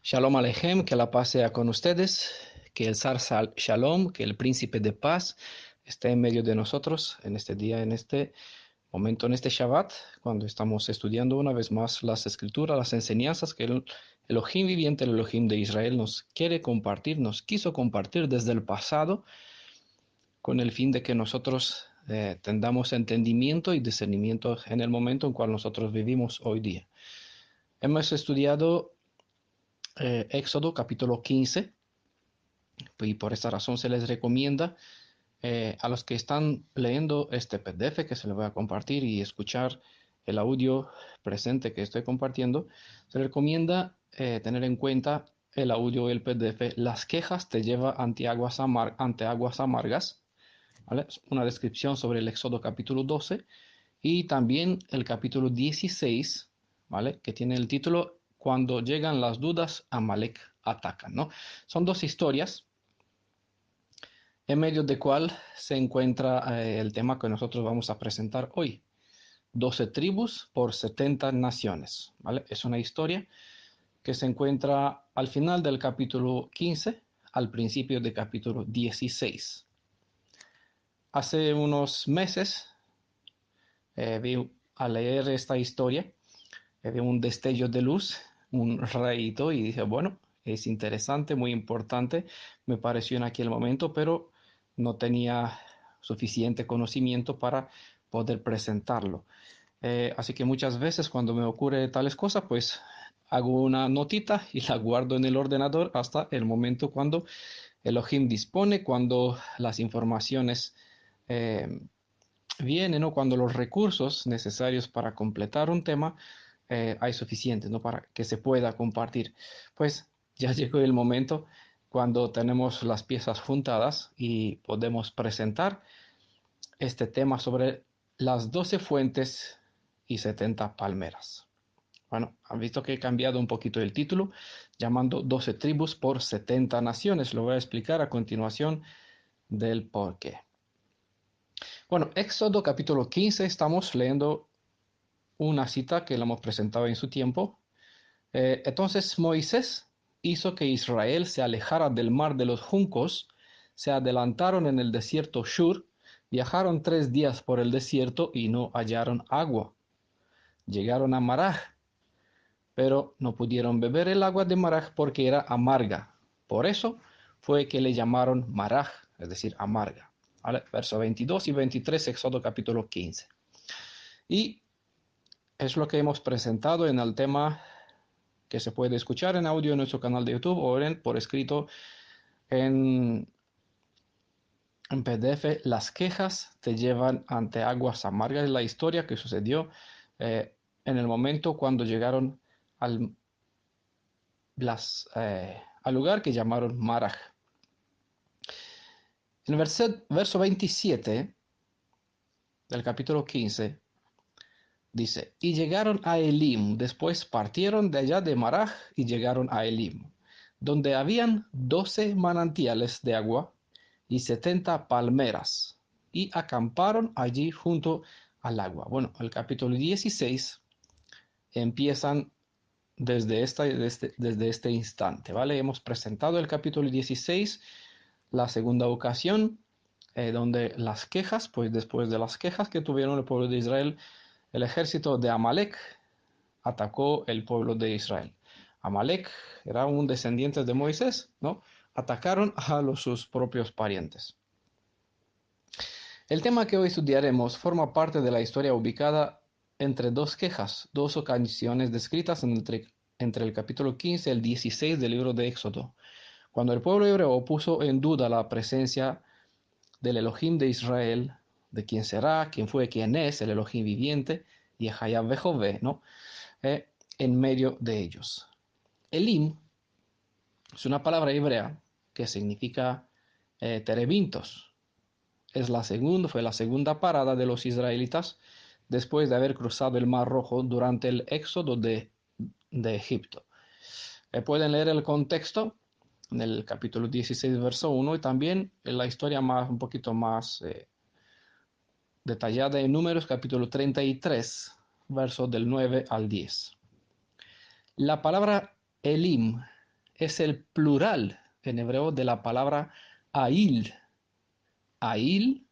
Shalom Alejem, que la paz sea con ustedes, que el Shalom, que el príncipe de paz esté en medio de nosotros en este día, en este momento, en este Shabbat, cuando estamos estudiando una vez más las escrituras, las enseñanzas que el Elohim viviente, el Elohim de Israel nos quiere compartir, nos quiso compartir desde el pasado, con el fin de que nosotros tengamos entendimiento y discernimiento en el momento en cual nosotros vivimos hoy día. Hemos estudiado Éxodo capítulo 15, y por esta razón se les recomienda a los que están leyendo este PDF que se les voy a compartir y escuchar el audio presente que estoy compartiendo, se les recomienda tener en cuenta el audio y el PDF. Las quejas te lleva ante aguas amargas, ¿vale? Una descripción sobre el Éxodo capítulo 12 y también el capítulo 16, ¿vale? Que tiene el título Cuando llegan las dudas, Amalek atacan, ¿no? Son dos historias en medio de cual se encuentra el tema que nosotros vamos a presentar hoy. 12 tribus por 70 naciones, ¿vale? Es una historia que se encuentra al final del capítulo 15, al principio del capítulo 16. Hace unos meses vi al leer esta historia, vi un destello de luz, un rayito, y dije, bueno, es interesante, muy importante, me pareció en aquel momento, pero no tenía suficiente conocimiento para poder presentarlo. Así que muchas veces cuando me ocurre tales cosas, pues hago una notita y la guardo en el ordenador hasta el momento cuando Elohim dispone, cuando las informaciones eh, vienen, ¿no? Cuando los recursos necesarios para completar un tema hay suficientes, ¿no? Para que se pueda compartir. Pues ya llegó el momento cuando tenemos las piezas juntadas y podemos presentar este tema sobre las 12 fuentes y 70 palmeras. Bueno, han visto que he cambiado un poquito el título, llamando 12 tribus por 70 naciones. Lo voy a explicar a continuación del por qué. Bueno, Éxodo capítulo 15, estamos leyendo una cita que la hemos presentado en su tiempo. Entonces Moisés hizo que Israel se alejara del mar de los juncos, se adelantaron en el desierto Shur, viajaron 3 días por el desierto y no hallaron agua. Llegaron a Maraj, pero no pudieron beber el agua de Maraj porque era amarga. Por eso fue que le llamaron Maraj, es decir, amarga. ¿Vale? Verso 22 y 23, Éxodo capítulo 15. Y es lo que hemos presentado en el tema que se puede escuchar en audio en nuestro canal de YouTube o por escrito en, en PDF. Las quejas te llevan ante aguas amargas. Es la historia que sucedió en el momento cuando llegaron al, al lugar que llamaron Maraj. En el verso 27 del capítulo 15 dice, y llegaron a Elim, después partieron de allá de Maraj y llegaron a Elim, donde habían 12 manantiales de agua y 70 palmeras, y acamparon allí junto al agua. Bueno, el capítulo 16 empiezan desde este instante, ¿vale? Hemos presentado el capítulo 16, la segunda ocasión, donde las quejas, pues después de las quejas que tuvieron el pueblo de Israel, el ejército de Amalek atacó el pueblo de Israel. Amalek era un descendiente de Moisés, ¿no? Atacaron a sus propios parientes. El tema que hoy estudiaremos forma parte de la historia ubicada entre dos quejas, dos ocasiones descritas entre el capítulo 15 y el 16 del libro de Éxodo, cuando el pueblo hebreo puso en duda la presencia del Elohim de Israel, de quién será, quién fue, quién es, el Elohim viviente, y Yahvé Jové, ¿no? En medio de ellos. Elim es una palabra hebrea que significa terebintos. Fue la segunda parada de los israelitas después de haber cruzado el Mar Rojo durante el éxodo de Egipto. Pueden leer el contexto en el capítulo 16, verso 1, y también en la historia un poquito más detallada en Números, capítulo 33, versos del 9 al 10. La palabra Elim es el plural en hebreo de la palabra Ail. Ail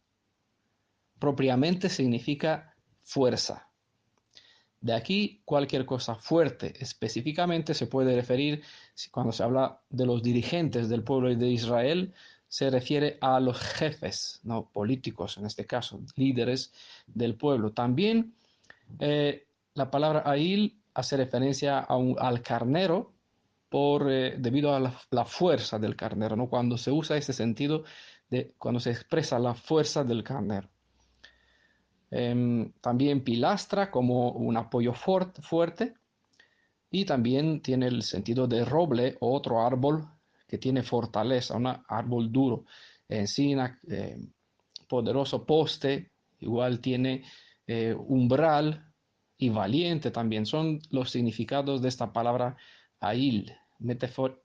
propiamente significa fuerza. De aquí cualquier cosa fuerte específicamente se puede referir, cuando se habla de los dirigentes del pueblo de Israel, se refiere a los jefes, no políticos en este caso, líderes del pueblo. También la palabra Ail hace referencia al carnero debido a la fuerza del carnero, ¿no? Cuando se usa ese sentido de cuando se expresa la fuerza del carnero. También pilastra como un apoyo fuerte, y también tiene el sentido de roble, otro árbol que tiene fortaleza, un árbol duro, encina, poderoso poste, igual tiene umbral y valiente también. Son los significados de esta palabra Ail.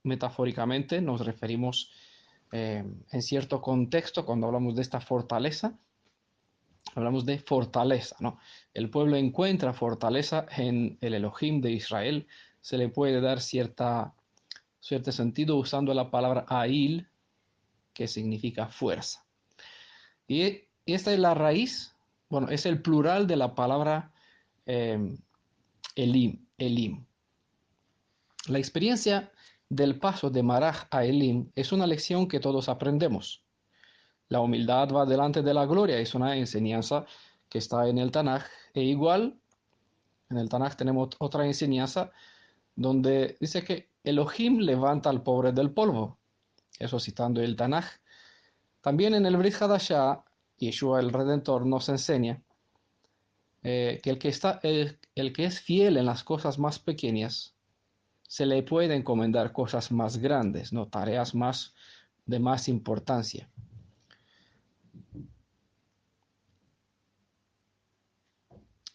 Metafóricamente nos referimos en cierto contexto, cuando hablamos de esta fortaleza, hablamos de fortaleza, ¿no? El pueblo encuentra fortaleza en el Elohim de Israel. Se le puede dar cierto sentido usando la palabra Ail, que significa fuerza. Y esta es la raíz, bueno, es el plural de la palabra Elim. La experiencia del paso de Maraj a Elim es una lección que todos aprendemos. La humildad va delante de la gloria, es una enseñanza que está en el Tanaj. E igual, en el Tanaj tenemos otra enseñanza donde dice que Elohim levanta al pobre del polvo. Eso citando el Tanaj. También en el Brit Hadashah, Yeshua el Redentor nos enseña que el que es fiel en las cosas más pequeñas, se le puede encomendar cosas más grandes, ¿no? Tareas de más importancia.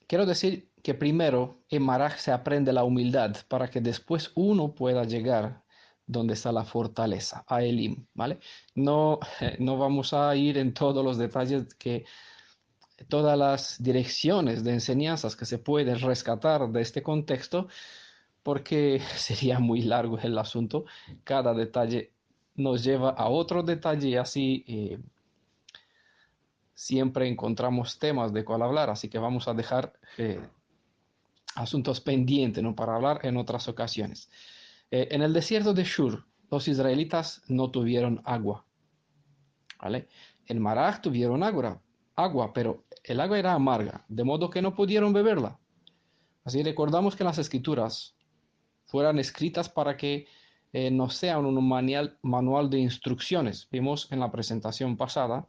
Quiero decir que primero en Maraj se aprende la humildad para que después uno pueda llegar donde está la fortaleza, a Elim, ¿vale? No, no vamos a ir en todos los detalles, todas las direcciones de enseñanzas que se pueden rescatar de este contexto, porque sería muy largo el asunto. Cada detalle nos lleva a otro detalle y así siempre encontramos temas de cuál hablar, así que vamos a dejar asuntos pendientes, ¿no? Para hablar en otras ocasiones. En el desierto de Shur, los israelitas no tuvieron agua, ¿vale? En Maraj tuvieron agua, pero el agua era amarga, de modo que no pudieron beberla. Así recordamos que las escrituras fueran escritas para que no sean un manual de instrucciones. Vimos en la presentación pasada,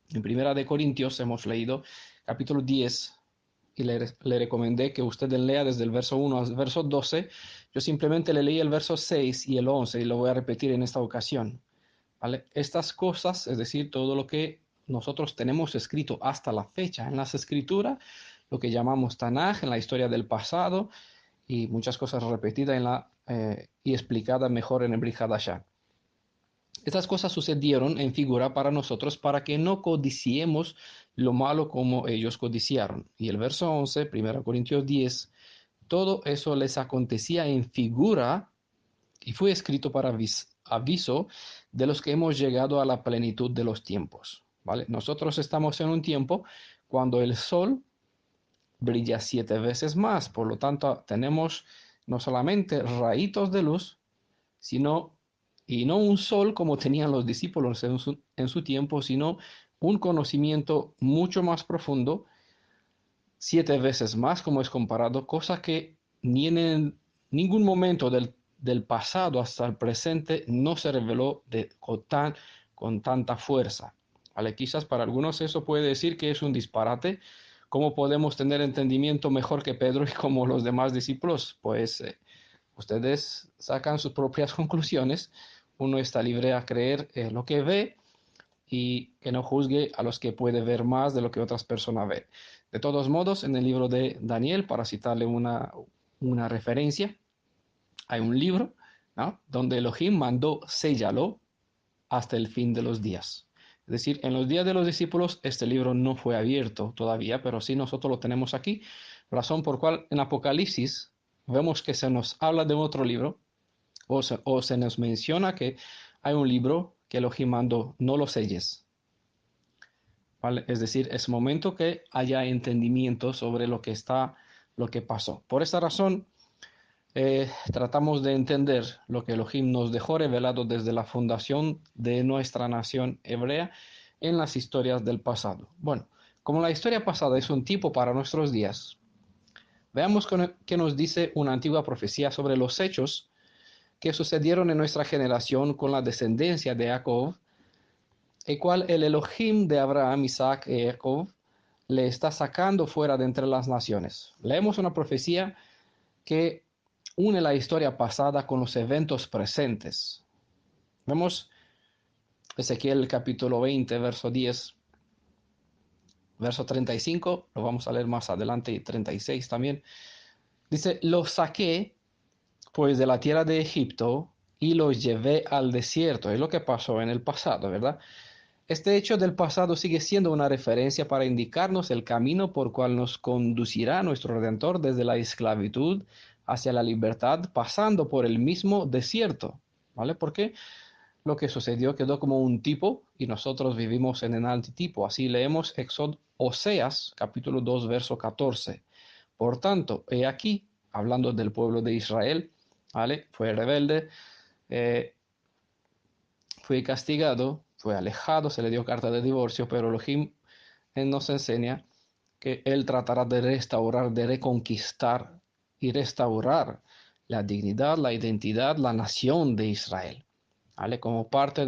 en Primera de Corintios, hemos leído capítulo 10, y le recomendé que usted lea desde el verso 1 al verso 12. Yo simplemente le leí el verso 6 y el 11 y lo voy a repetir en esta ocasión. ¿Vale? Estas cosas, es decir, todo lo que nosotros tenemos escrito hasta la fecha en las escrituras, lo que llamamos Tanaj, en la historia del pasado, y muchas cosas repetidas y explicadas mejor en el Brit Hadashah. Estas cosas sucedieron en figura para nosotros para que no codiciemos lo malo como ellos codiciaron. Y el verso 11, 1 Corintios 10, todo eso les acontecía en figura y fue escrito para aviso de los que hemos llegado a la plenitud de los tiempos. ¿Vale? Nosotros estamos en un tiempo cuando el sol brilla 7 veces más, por lo tanto tenemos no solamente rayitos de luz, sino, y no un sol como tenían los discípulos en su tiempo, sino un conocimiento mucho más profundo, 7 veces más como es comparado, cosa que ni en ningún momento del pasado hasta el presente no se reveló con tanta fuerza. ¿Vale? Quizás para algunos eso puede decir que es un disparate. ¿Cómo podemos tener entendimiento mejor que Pedro y como los demás discípulos? Pues ustedes sacan sus propias conclusiones. Uno está libre a creer lo que ve y que no juzgue a los que puede ver más de lo que otras personas ven. De todos modos, en el libro de Daniel, para citarle una referencia, hay un libro, ¿no?, donde Elohim mandó séllalo hasta el fin de los días. Es decir, en los días de los discípulos este libro no fue abierto todavía, pero sí nosotros lo tenemos aquí, razón por cual en Apocalipsis vemos que se nos habla de otro libro, o se nos menciona que hay un libro que Elohim mandó, no lo selles. ¿Vale? Es decir, es momento que haya entendimiento sobre lo que pasó. Por esta razón, tratamos de entender lo que Elohim nos dejó revelado desde la fundación de nuestra nación hebrea en las historias del pasado. Bueno, como la historia pasada es un tipo para nuestros días, veamos qué nos dice una antigua profecía sobre los hechos que sucedieron en nuestra generación con la descendencia de Jacob, el cual el Elohim de Abraham, Isaac y Jacob le está sacando fuera de entre las naciones. Leemos una profecía que une la historia pasada con los eventos presentes. Vemos Ezequiel capítulo 20, verso 10, verso 35, lo vamos a leer más adelante, y 36 también. Dice, los saqué pues de la tierra de Egipto y los llevé al desierto. Es lo que pasó en el pasado, ¿verdad? Este hecho del pasado sigue siendo una referencia para indicarnos el camino por cual nos conducirá nuestro Redentor desde la esclavitud hacia la libertad, pasando por el mismo desierto, ¿vale? Porque lo que sucedió quedó como un tipo y nosotros vivimos en el antitipo. Así leemos Oseas, capítulo 2, verso 14. Por tanto, he aquí, hablando del pueblo de Israel, ¿vale? Fue rebelde, eh, fue castigado, fue alejado, se le dio carta de divorcio, pero Elohim nos enseña que Él tratará de restaurar, de reconquistar y restaurar la dignidad, la identidad, la nación de Israel, ¿vale? Como parte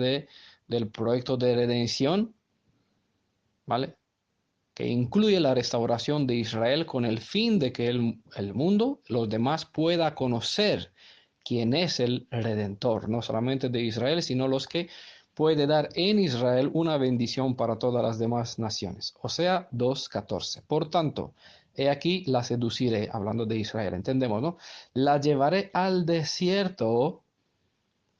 del proyecto de redención, ¿vale? Que incluye la restauración de Israel con el fin de que el mundo, los demás, pueda conocer quién es el Redentor, no solamente de Israel, sino los que puede dar en Israel una bendición para todas las demás naciones. O sea, 2:14. Por tanto, he aquí la seduciré, hablando de Israel, entendemos, ¿no? La llevaré al desierto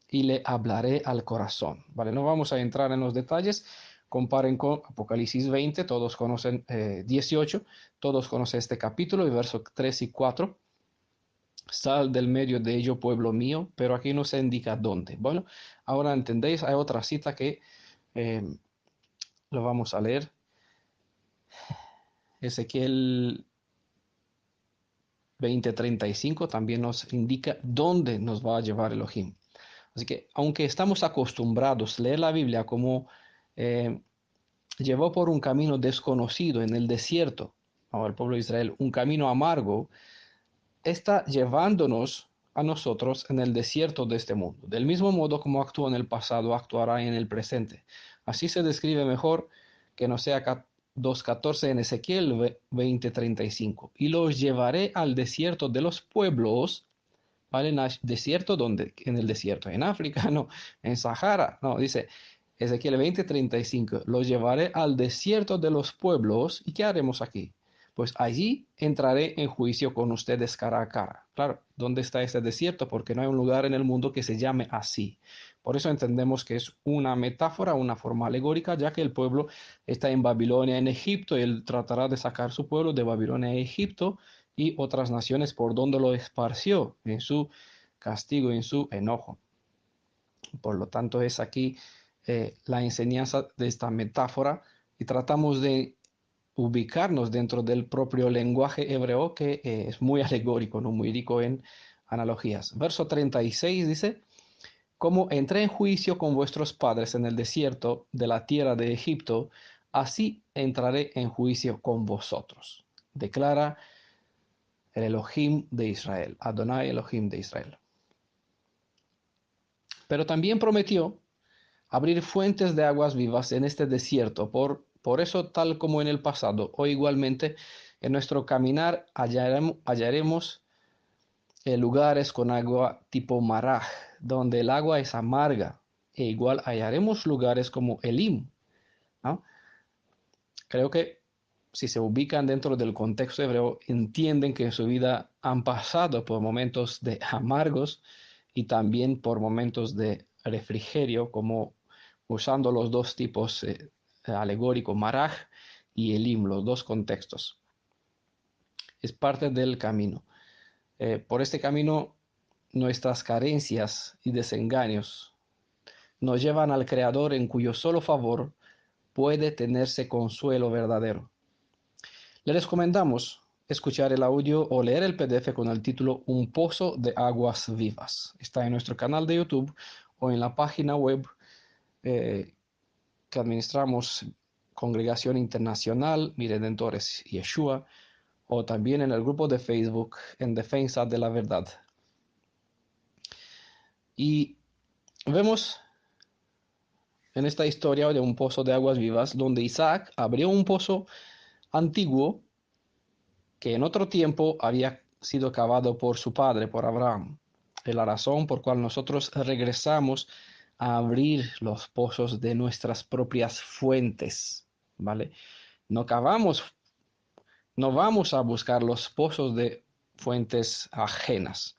y le hablaré al corazón. Vale, no vamos a entrar en los detalles. Comparen con Apocalipsis 20, todos conocen 18, todos conocen este capítulo y versos 3 y 4. Sal del medio de ello, pueblo mío, pero aquí no se indica dónde. Bueno, ahora entendéis, hay otra cita que eh, lo vamos a leer. Ezequiel 20:35 también nos indica dónde nos va a llevar Elohim. Así que, aunque estamos acostumbrados a leer la Biblia como eh, llevó por un camino desconocido en el desierto al pueblo de Israel, un camino amargo, está llevándonos a nosotros en el desierto de este mundo. Del mismo modo como actuó en el pasado, actuará en el presente. Así se describe mejor que no sea 2:14 en Ezequiel 20:35. Y los llevaré al desierto de los pueblos. ¿Vale? En el desierto, ¿dónde? En el desierto, en África, no, en Sahara, no, dice Ezequiel 20:35, los llevaré al desierto de los pueblos, ¿y qué haremos aquí? Pues allí entraré en juicio con ustedes cara a cara. Claro, ¿dónde está ese desierto? Porque no hay un lugar en el mundo que se llame así. Por eso entendemos que es una metáfora, una forma alegórica, ya que el pueblo está en Babilonia, en Egipto, y él tratará de sacar su pueblo de Babilonia a Egipto y otras naciones por donde lo esparció en su castigo, en su enojo. Por lo tanto, es aquí la enseñanza de esta metáfora y tratamos de ubicarnos dentro del propio lenguaje hebreo que es muy alegórico, no muy rico en analogías. Verso 36 dice, como entré en juicio con vuestros padres en el desierto de la tierra de Egipto, así entraré en juicio con vosotros. Declara el Elohim de Israel, Adonai Elohim de Israel. Pero también prometió abrir fuentes de aguas vivas en este desierto. Por eso, tal como en el pasado, o igualmente en nuestro caminar hallaremos lugares con agua tipo maraj, donde el agua es amarga. E igual hallaremos lugares como Elim, ¿no? Creo que si se ubican dentro del contexto hebreo, entienden que en su vida han pasado por momentos de amargos y también por momentos de refrigerio, como usando los dos tipos alegóricos, maraj y elim, los dos contextos. Es parte del camino. Por este camino nuestras carencias y desengaños nos llevan al Creador en cuyo solo favor puede tenerse consuelo verdadero. Le recomendamos escuchar el audio o leer el PDF con el título Un pozo de aguas vivas. Está en nuestro canal de YouTube o en la página web que administramos, Congregación Internacional Mi Redentores Yeshua, o también en el grupo de Facebook En Defensa de la Verdad. Y vemos en esta historia de un pozo de aguas vivas donde Isaac abrió un pozo antiguo que en otro tiempo había sido cavado por su padre, por Abraham. Es la razón por cual nosotros regresamos a abrir los pozos de nuestras propias fuentes, ¿vale? No cavamos, no vamos a buscar los pozos de fuentes ajenas.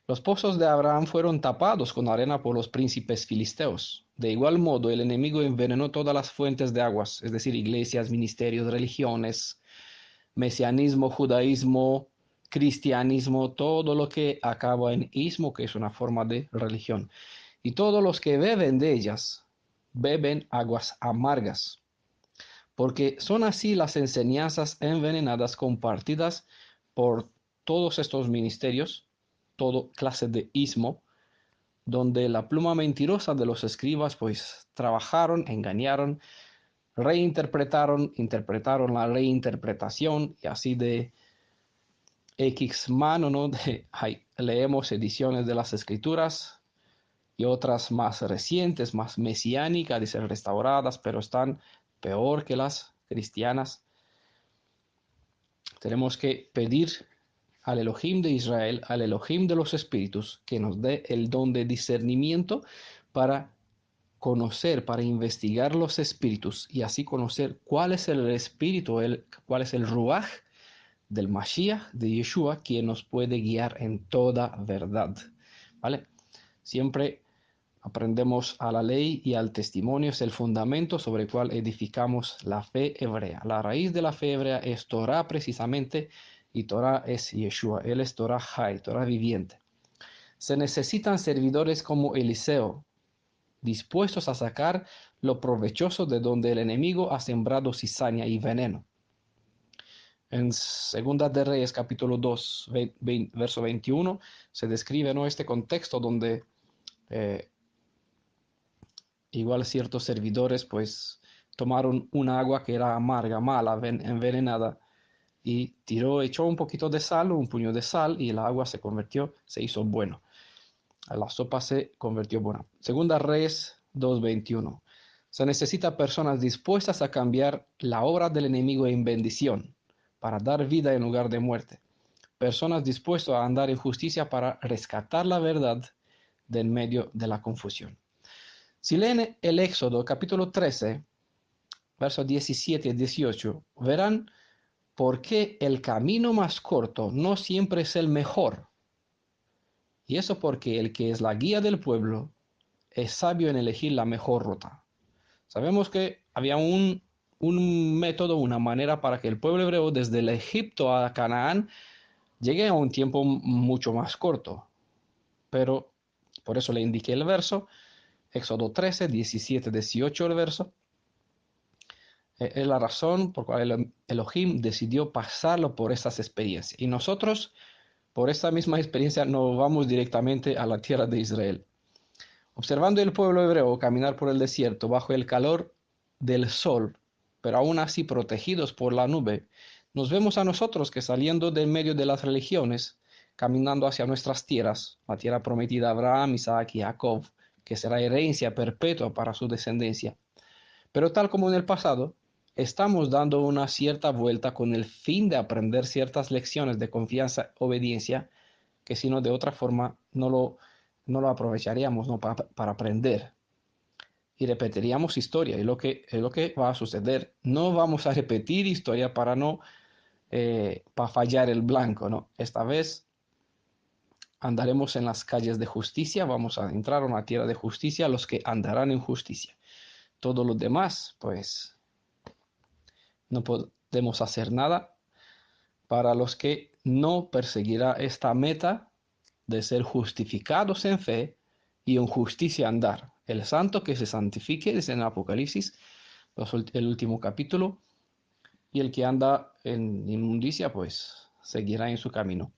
Los pozos de Abraham fueron tapados con arena por los príncipes filisteos. De igual modo, el enemigo envenenó todas las fuentes de aguas, es decir, iglesias, ministerios, religiones, mesianismo, judaísmo, cristianismo, todo lo que acaba en ismo, que es una forma de religión. Y todos los que beben de ellas, beben aguas amargas, porque son así las enseñanzas envenenadas compartidas por todos estos ministerios, toda clase de ismo, donde la pluma mentirosa de los escribas pues trabajaron, engañaron, reinterpretaron, interpretaron la reinterpretación y así de X mano, ¿no? Leemos ediciones de las escrituras y otras más recientes, más mesiánicas, dicen restauradas, pero están peor que las cristianas. Tenemos que pedir al Elohim de Israel, al Elohim de los espíritus, que nos dé el don de discernimiento para conocer, para investigar los espíritus y así conocer cuál es el espíritu, cuál es el ruaj del Mashiach, de Yeshua, quien nos puede guiar en toda verdad. ¿Vale? Siempre aprendemos a la ley y al testimonio, es el fundamento sobre el cual edificamos la fe hebrea. La raíz de la fe hebrea es Torah precisamente, y Torah es Yeshua, él es Torah Hay, Torah viviente. Se necesitan servidores como Eliseo, dispuestos a sacar lo provechoso de donde el enemigo ha sembrado cizaña y veneno. En Segunda de Reyes, capítulo 2, verso 21, se describe, ¿no?, este contexto donde igual ciertos servidores pues tomaron un agua que era amarga, mala, envenenada, y echó un poquito de sal, un puño de sal, y el agua se hizo bueno. La sopa se convirtió buena. Segunda Reyes 2:21. Se necesita personas dispuestas a cambiar la obra del enemigo en bendición, para dar vida en lugar de muerte. Personas dispuestas a andar en justicia para rescatar la verdad de en medio de la confusión. Si leen el Éxodo capítulo 13, versos 17 y 18, verán por qué el camino más corto no siempre es el mejor. Y eso porque el que es la guía del pueblo es sabio en elegir la mejor ruta. Sabemos que había un método, una manera para que el pueblo hebreo desde el Egipto a Canaán llegue a un tiempo mucho más corto. Pero por eso le indiqué el verso, Éxodo 13, 17, 18 el verso. Es la razón por la cual Elohim decidió pasarlo por estas experiencias. Y nosotros, por esta misma experiencia, no vamos directamente a la tierra de Israel. Observando el pueblo hebreo caminar por el desierto bajo el calor del sol, pero aún así protegidos por la nube, nos vemos a nosotros que saliendo del medio de las religiones, caminando hacia nuestras tierras, la tierra prometida a Abraham, Isaac y Jacob, que será herencia perpetua para su descendencia. Pero tal como en el pasado, estamos dando una cierta vuelta con el fin de aprender ciertas lecciones de confianza, obediencia, que si no de otra forma no lo aprovecharíamos, ¿no?, para aprender. Y repetiríamos historia, es lo que va a suceder. No vamos a repetir historia para fallar el blanco, ¿no? Esta vez andaremos en las calles de justicia, vamos a entrar a una tierra de justicia, los que andarán en justicia. Todos los demás, pues, no podemos hacer nada para los que no perseguirá esta meta de ser justificados en fe y en justicia andar. El santo que se santifique, dice en Apocalipsis, el último capítulo, y el que anda en inmundicia, pues seguirá en su camino.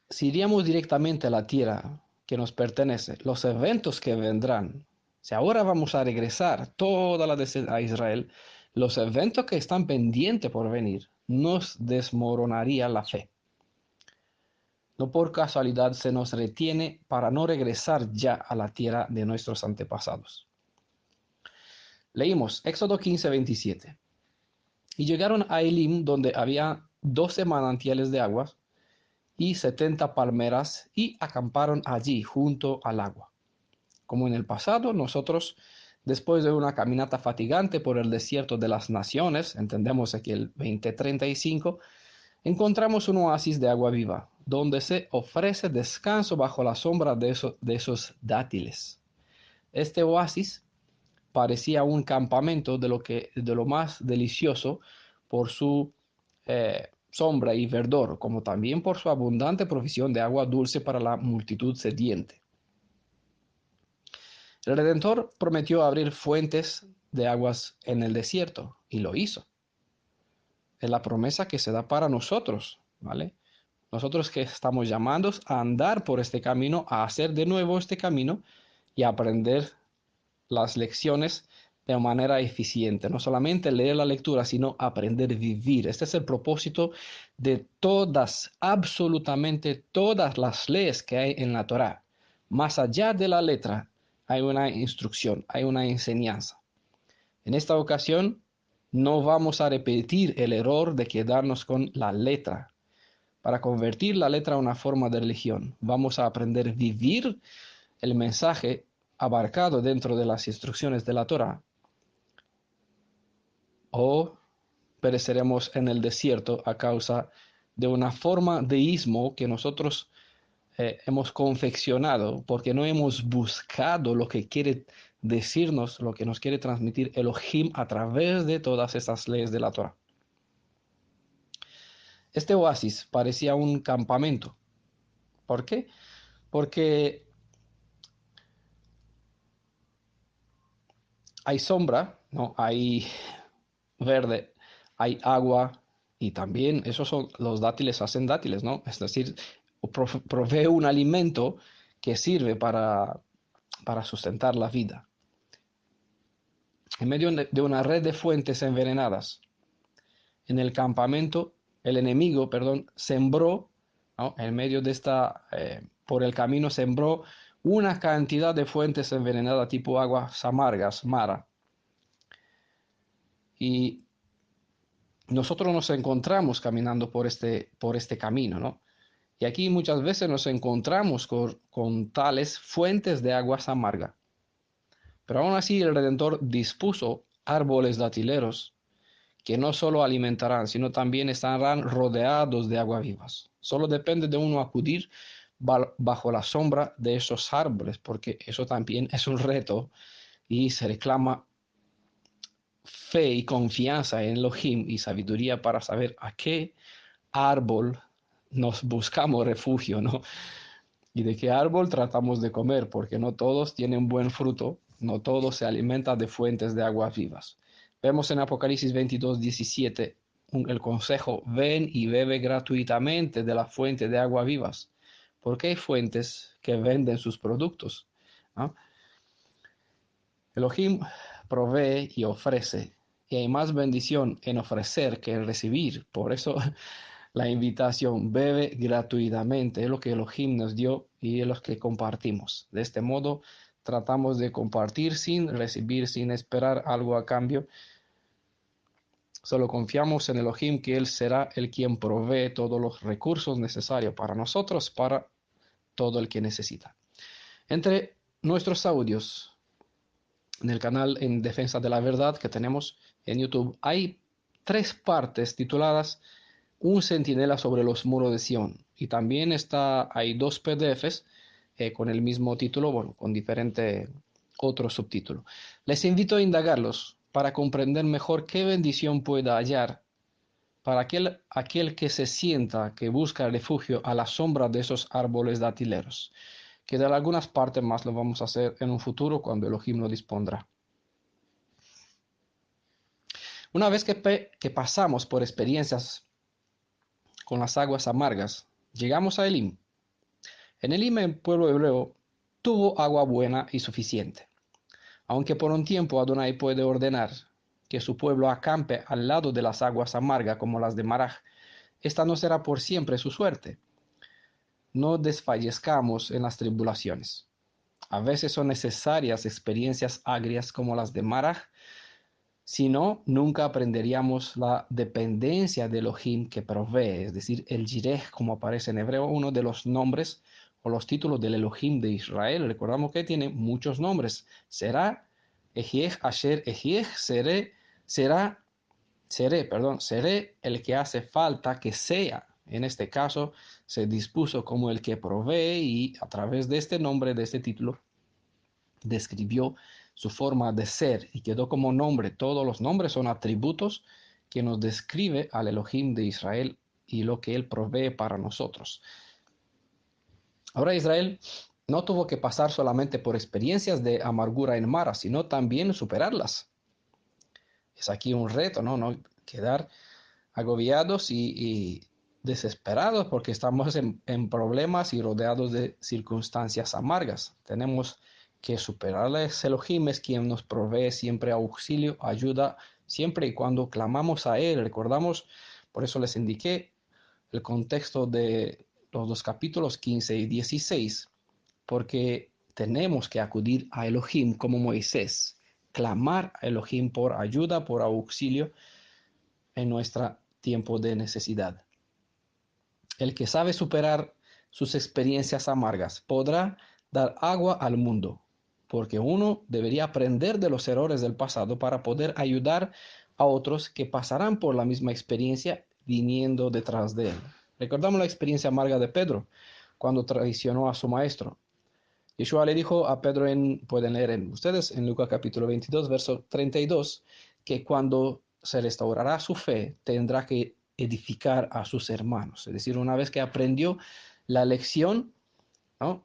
Si iríamos directamente a la tierra que nos pertenece, los eventos que vendrán, si ahora vamos a regresar toda la a Israel, los eventos que están pendientes por venir, nos desmoronaría la fe. No por casualidad se nos retiene para no regresar ya a la tierra de nuestros antepasados. Leímos Éxodo 15:27. Y llegaron a Elim, donde había 12 manantiales de aguas y 70 palmeras, y acamparon allí junto al agua. Como en el pasado, nosotros, después de una caminata fatigante por el desierto de las naciones, entendemos aquí el 20:35, encontramos un oasis de agua viva, donde se ofrece descanso bajo la sombra de esos dátiles. Este oasis parecía un campamento de lo más delicioso por su sombra y verdor, como también por su abundante provisión de agua dulce para la multitud sediente. El Redentor prometió abrir fuentes de aguas en el desierto, y lo hizo. Es la promesa que se da para nosotros, ¿vale? Nosotros que estamos llamados a andar por este camino, a hacer de nuevo este camino y a aprender las lecciones de manera eficiente. No solamente leer la lectura, sino aprender a vivir. Este es el propósito de todas, absolutamente todas las leyes que hay en la Torá. Más allá de la letra, hay una instrucción, hay una enseñanza. En esta ocasión, no vamos a repetir el error de quedarnos con la letra. Para convertir la letra a una forma de religión, vamos a aprender a vivir el mensaje abarcado dentro de las instrucciones de la Torá, o pereceremos en el desierto a causa de una forma de ismo que nosotros hemos confeccionado porque no hemos buscado lo que quiere decirnos, lo que nos quiere transmitir Elohim a través de todas esas leyes de la Torá. Este oasis parecía un campamento. ¿Por qué? Porque hay sombra, ¿no? Hay verde, hay agua, y también esos son los dátiles, hacen dátiles, ¿no? Es decir, provee un alimento que sirve para sustentar la vida. En medio de una red de fuentes envenenadas, en el campamento, el enemigo, perdón, sembró, ¿no? En medio de por el camino sembró una cantidad de fuentes envenenadas tipo aguas amargas, Mara. Y nosotros nos encontramos caminando por este camino, ¿no? Y aquí muchas veces nos encontramos con tales fuentes de aguas amargas. Pero aún así el Redentor dispuso árboles datileros que no solo alimentarán, sino también estarán rodeados de aguas vivas. Solo depende de uno acudir bajo la sombra de esos árboles, porque eso también es un reto y se reclama fe y confianza en Elohim y sabiduría para saber a qué árbol nos buscamos refugio, ¿no? Y de qué árbol tratamos de comer, porque no todos tienen buen fruto, no todos se alimentan de fuentes de aguas vivas. Vemos en Apocalipsis 22:17 el consejo: ven y bebe gratuitamente de la fuente de aguas vivas, porque hay fuentes que venden sus productos, ¿no? Elohim provee y ofrece, y hay más bendición en ofrecer que en recibir. Por eso la invitación: bebe gratuitamente, es lo que Elohim nos dio y es lo que compartimos. De este modo tratamos de compartir sin recibir, sin esperar algo a cambio. Solo confiamos en Elohim, que Él será el quien provee todos los recursos necesarios para nosotros, para todo el que necesita. Entre nuestros audios en el canal En Defensa de la Verdad que tenemos en YouTube, hay 3 partes tituladas Un centinela sobre los muros de Sión, y también hay 2 PDFs con el mismo título, bueno, con diferente otro subtítulo. Les invito a indagarlos para comprender mejor qué bendición pueda hallar para aquel que se sienta, que busca refugio a la sombra de esos árboles datileros, que de algunas partes más lo vamos a hacer en un futuro cuando Elohim lo dispondrá. Una vez que pasamos por experiencias con las aguas amargas, llegamos a Elim. En Elim el pueblo hebreo tuvo agua buena y suficiente, aunque por un tiempo Adonai puede ordenar que su pueblo acampe al lado de las aguas amargas como las de Maraj. Esta no será por siempre su suerte. No desfallezcamos en las tribulaciones. A veces son necesarias experiencias agrias como las de Maraj, si no, nunca aprenderíamos la dependencia de Elohim que provee, es decir, el Jireh, como aparece en hebreo, uno de los nombres o los títulos del Elohim de Israel. Recordamos que tiene muchos nombres. Será, Ejiej, Asher, Ejiej, seré el que hace falta que sea. En este caso, se dispuso como el que provee y a través de este nombre, de este título, describió su forma de ser y quedó como nombre. Todos los nombres son atributos que nos describe al Elohim de Israel y lo que él provee para nosotros. Ahora Israel no tuvo que pasar solamente por experiencias de amargura en Mara, sino también superarlas. Es aquí un reto, no quedar agobiados y desesperados porque estamos en problemas y rodeados de circunstancias amargas. Tenemos que superarles. Elohim es quien nos provee siempre auxilio, ayuda, siempre y cuando clamamos a Él. Recordamos, por eso les indiqué el contexto de los dos capítulos 15 y 16, porque tenemos que acudir a Elohim como Moisés, clamar a Elohim por ayuda, por auxilio en nuestro tiempo de necesidad. El que sabe superar sus experiencias amargas podrá dar agua al mundo, porque uno debería aprender de los errores del pasado para poder ayudar a otros que pasarán por la misma experiencia viniendo detrás de él. Recordamos la experiencia amarga de Pedro cuando traicionó a su maestro. Yeshua le dijo a Pedro, pueden leer ustedes en Lucas capítulo 22, verso 32, que cuando se restaurará su fe, tendrá que edificar a sus hermanos. Es decir, una vez que aprendió la lección, ¿no?,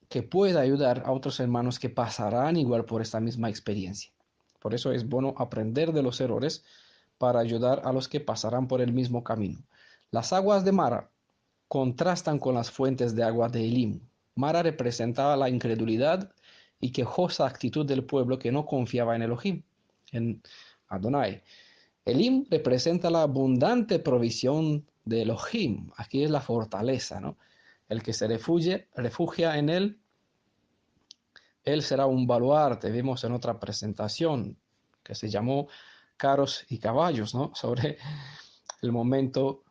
que pueda ayudar a otros hermanos que pasarán igual por esta misma experiencia. Por eso es bueno aprender de los errores para ayudar a los que pasarán por el mismo camino. Las aguas de Mara contrastan con las fuentes de agua de Elim. Mara representaba la incredulidad y quejosa actitud del pueblo que no confiaba en Elohim, en Adonai. Elim representa la abundante provisión de Elohim. Aquí es la fortaleza, ¿no? El que se refugia en él será un baluarte. Vimos en otra presentación que se llamó Carros y Caballos, ¿no? Sobre el momento,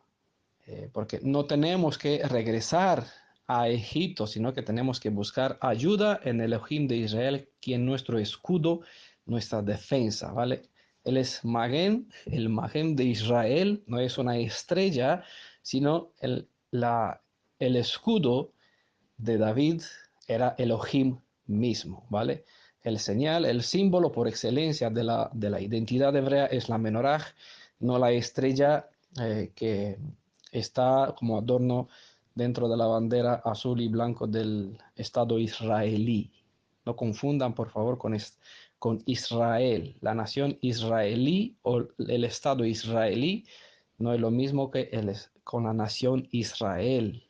porque no tenemos que regresar a Egipto, sino que tenemos que buscar ayuda en el Elohim de Israel, quien es nuestro escudo, nuestra defensa, ¿vale? Él es Magén, el Magén de Israel, no es una estrella, sino el escudo de David era Elohim mismo, ¿vale? El señal, el símbolo por excelencia de la identidad hebrea es la menoraj, no la estrella que está como adorno dentro de la bandera azul y blanco del Estado israelí. No confundan, por favor, con Israel. La nación israelí o el Estado israelí no es lo mismo que con la nación Israel.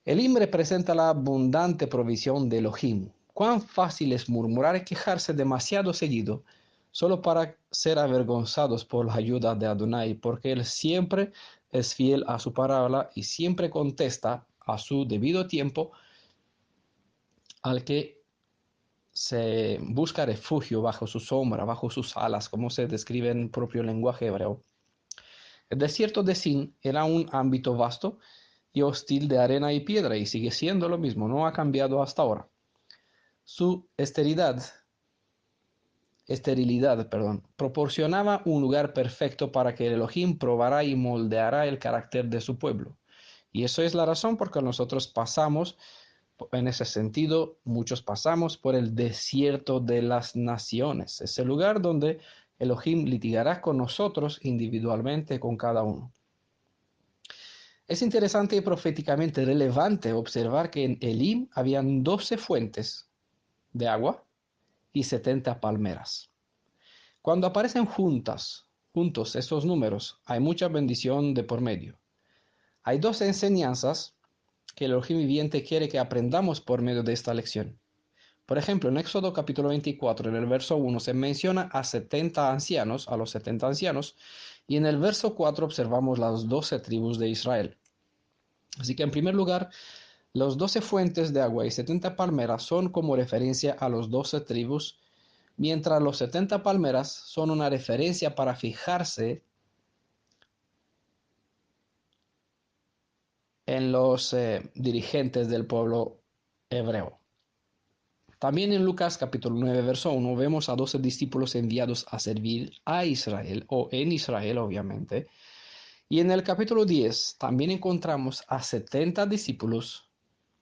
Elim representa la abundante provisión de Elohim. Cuán fácil es murmurar y quejarse demasiado seguido, solo para ser avergonzados por la ayuda de Adonai, porque Él siempre es fiel a su palabra y siempre contesta a su debido tiempo al que se busca refugio bajo su sombra, bajo sus alas, como se describe en el propio lenguaje hebreo. El desierto de Sin era un ámbito vasto y hostil de arena y piedra, y sigue siendo lo mismo, no ha cambiado hasta ahora. Su esterilidad, proporcionaba un lugar perfecto para que el Elohim probara y moldeara el carácter de su pueblo. Y eso es la razón por la que nosotros pasamos, en ese sentido, muchos pasamos por el desierto de las naciones. Es el lugar donde Elohim litigará con nosotros individualmente con cada uno. Es interesante y proféticamente relevante observar que en Elim habían 12 fuentes de agua y 70 palmeras. Cuando aparecen juntos esos números, hay mucha bendición de por medio. Hay dos enseñanzas que el Elohim viviente quiere que aprendamos por medio de esta lección. Por ejemplo, en Éxodo capítulo 24, en el verso 1, se menciona a 70 ancianos, a los 70 ancianos, y en el verso 4 observamos las 12 tribus de Israel. Así que en primer lugar, los 12 fuentes de agua y 70 palmeras son como referencia a los 12 tribus, mientras los 70 palmeras son una referencia para fijarse en los dirigentes del pueblo hebreo. También en Lucas capítulo 9, verso 1, vemos a 12 discípulos enviados a servir a Israel, o en Israel obviamente. Y en el capítulo 10 también encontramos a 70 discípulos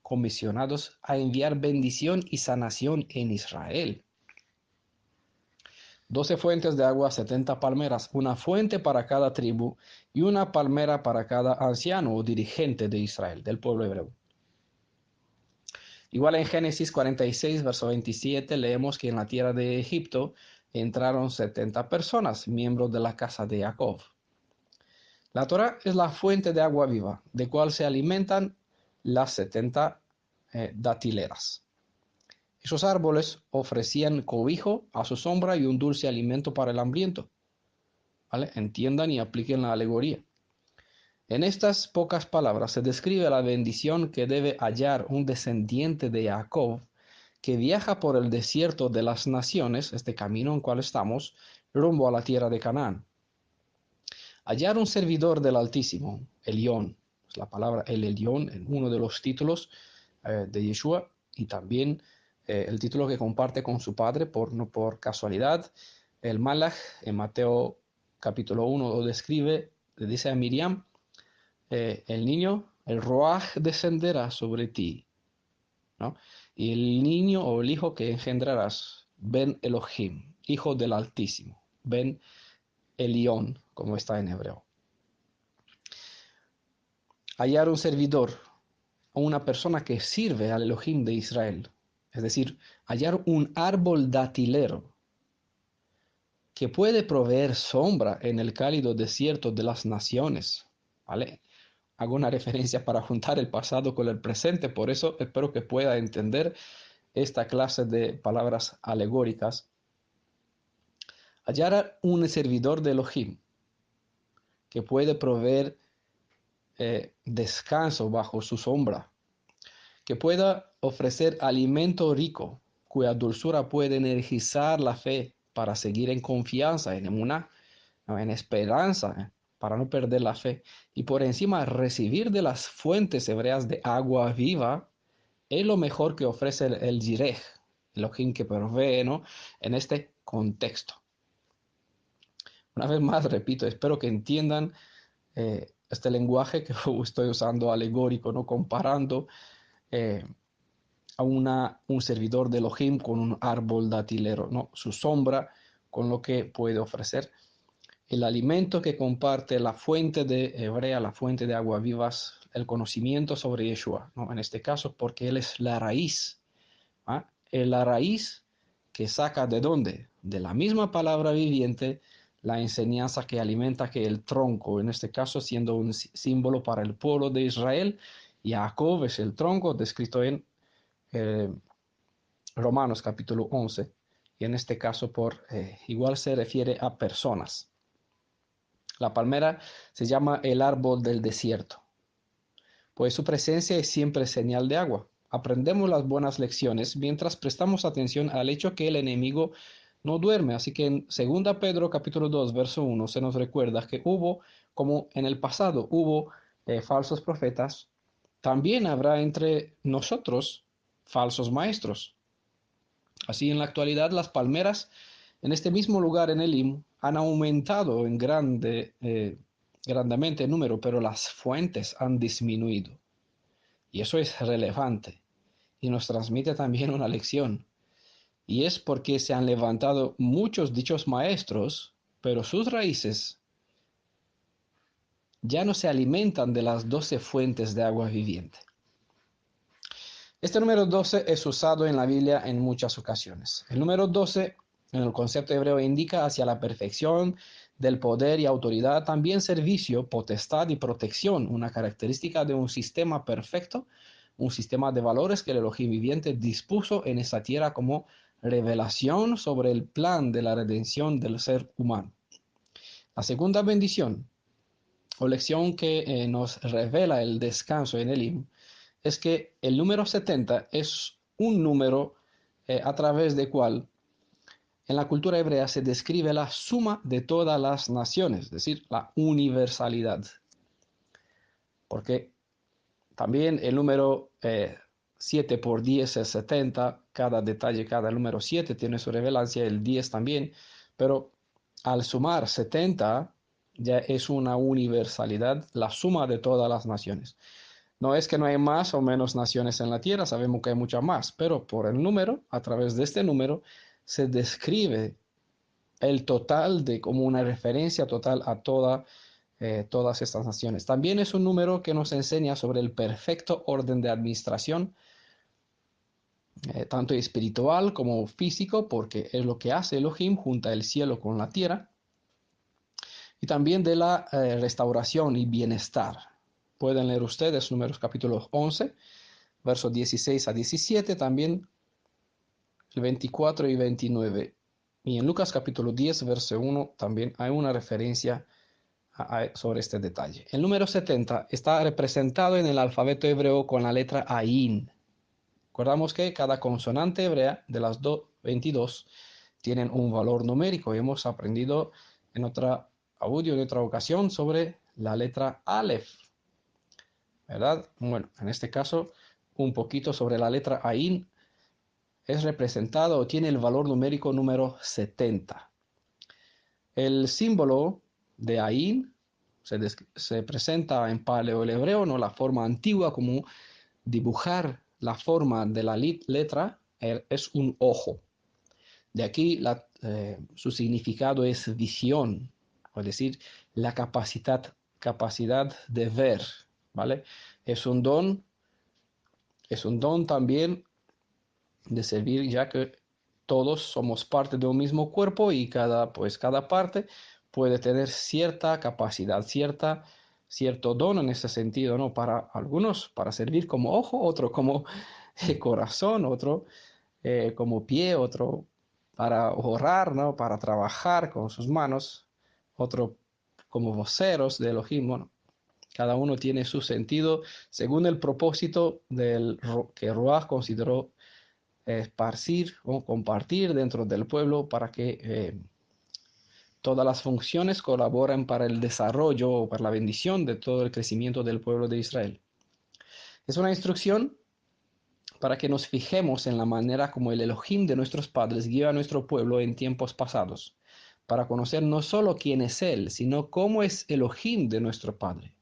comisionados a enviar bendición y sanación en Israel. 12 fuentes de agua, 70 palmeras, una fuente para cada tribu y una palmera para cada anciano o dirigente de Israel, del pueblo hebreo. Igual en Génesis 46, verso 27, leemos que en la tierra de Egipto entraron 70 personas, miembros de la casa de Jacob. La Torah es la fuente de agua viva, de cual se alimentan las 70 datileras. Esos árboles ofrecían cobijo a su sombra y un dulce alimento para el hambriento. ¿Vale? Entiendan y apliquen la alegoría. En estas pocas palabras se describe la bendición que debe hallar un descendiente de Jacob que viaja por el desierto de las naciones, este camino en cual estamos, rumbo a la tierra de Canaán. Hallar un servidor del Altísimo, Elión, es la palabra el Elión en uno de los títulos de Yeshua y también el título que comparte con su padre no por casualidad. El Malach en Mateo capítulo 1 lo describe, le dice a Miriam, el niño, el Roaj descenderá sobre ti, ¿no? Y el niño o el hijo que engendrarás, Ben Elohim, hijo del Altísimo, Ben Elión, como está en hebreo. Hallar un servidor o una persona que sirve al Elohim de Israel, es decir, hallar un árbol datilero que puede proveer sombra en el cálido desierto de las naciones, ¿vale? Hago una referencia para juntar el pasado con el presente, por eso espero que pueda entender esta clase de palabras alegóricas. Hallar un servidor de Elohim que puede proveer descanso bajo su sombra, que pueda ofrecer alimento rico, cuya dulzura puede energizar la fe para seguir en confianza, en emuná, en esperanza, para no perder la fe, y por encima recibir de las fuentes hebreas de agua viva, es lo mejor que ofrece el Jireh, Elohim que provee, ¿no? En este contexto. Una vez más, repito, espero que entiendan este lenguaje que estoy usando alegórico, ¿no? Comparando a un servidor de Elohim con un árbol datilero, ¿no? Su sombra con lo que puede ofrecer. El alimento que comparte la fuente de hebrea, la fuente de agua vivas, el conocimiento sobre Yeshua, ¿no? En este caso, porque Él es la raíz. ¿Ah? La raíz que saca de dónde? De la misma palabra viviente, la enseñanza que alimenta que el tronco, en este caso siendo un símbolo para el pueblo de Israel, y Jacob es el tronco descrito en Romanos capítulo 11, y en este caso igual se refiere a personas. La palmera se llama el árbol del desierto, pues su presencia es siempre señal de agua. Aprendemos las buenas lecciones mientras prestamos atención al hecho que el enemigo no duerme. Así que en 2 Pedro capítulo 2, verso 1 se nos recuerda que como en el pasado hubo falsos profetas, también habrá entre nosotros falsos maestros. Así en la actualidad las palmeras en este mismo lugar en Elim han aumentado grandemente en número, pero las fuentes han disminuido. Y eso es relevante y nos transmite también una lección. Y es porque se han levantado muchos dichos maestros pero sus raíces ya no se alimentan de las 12 fuentes de agua viviente. Este número 12 es usado en la Biblia en muchas ocasiones. El número 12 en el concepto hebreo indica hacia la perfección del poder y autoridad, también servicio, potestad y protección, una característica de un sistema perfecto, un sistema de valores que el Elohim viviente dispuso en esta tierra como revelación sobre el plan de la redención del ser humano. La segunda bendición o lección que nos revela el descanso en Elim es que el número 70 es un número a través del cual en la cultura hebrea se describe la suma de todas las naciones, es decir, la universalidad. Porque también el número 7 por 10 es 70, cada detalle, cada número 7 tiene su relevancia, el 10 también, pero al sumar 70 ya es una universalidad, la suma de todas las naciones. No es que no hay más o menos naciones en la tierra, sabemos que hay muchas más, pero por el número, a través de este número, se describe el total de como una referencia total a todas estas naciones. También es un número que nos enseña sobre el perfecto orden de administración, tanto espiritual como físico, porque es lo que hace Elohim, junta el cielo con la tierra, y también de la restauración y bienestar. Pueden leer ustedes Números capítulo 11, versos 16 a 17, también el 24 y 29. Y en Lucas capítulo 10, verso 1, también hay una referencia sobre este detalle. El número 70 está representado en el alfabeto hebreo con la letra Ain. Recordamos que cada consonante hebrea de las 22 tienen un valor numérico. Hemos aprendido en otra audio, en otra ocasión, sobre la letra Aleph, ¿verdad? Bueno, en este caso, un poquito sobre la letra Ain. Es representado o tiene el valor numérico número 70. El símbolo de Ain se presenta en paleohebreo, no la forma antigua, como dibujar la forma de la letra es un ojo. De aquí su significado es visión, es decir, la capacidad de ver, ¿vale? Es un don también de servir, ya que todos somos parte de un mismo cuerpo y cada parte puede tener cierta capacidad, cierto don en ese sentido, ¿no? Para algunos, para servir como ojo, otro como corazón, otro como pie, otro para orar, ¿no? Para trabajar con sus manos, otro como voceros de Elohim. Bueno, cada uno tiene su sentido según el propósito que Ruach consideró esparcir o compartir dentro del pueblo para que todas las funciones colaboren para el desarrollo o para la bendición de todo el crecimiento del pueblo de Israel. Es una instrucción para que nos fijemos en la manera como el Elohim de nuestros padres guió a nuestro pueblo en tiempos pasados, para conocer no solo quién es Él, sino cómo es Elohim de nuestro Padre.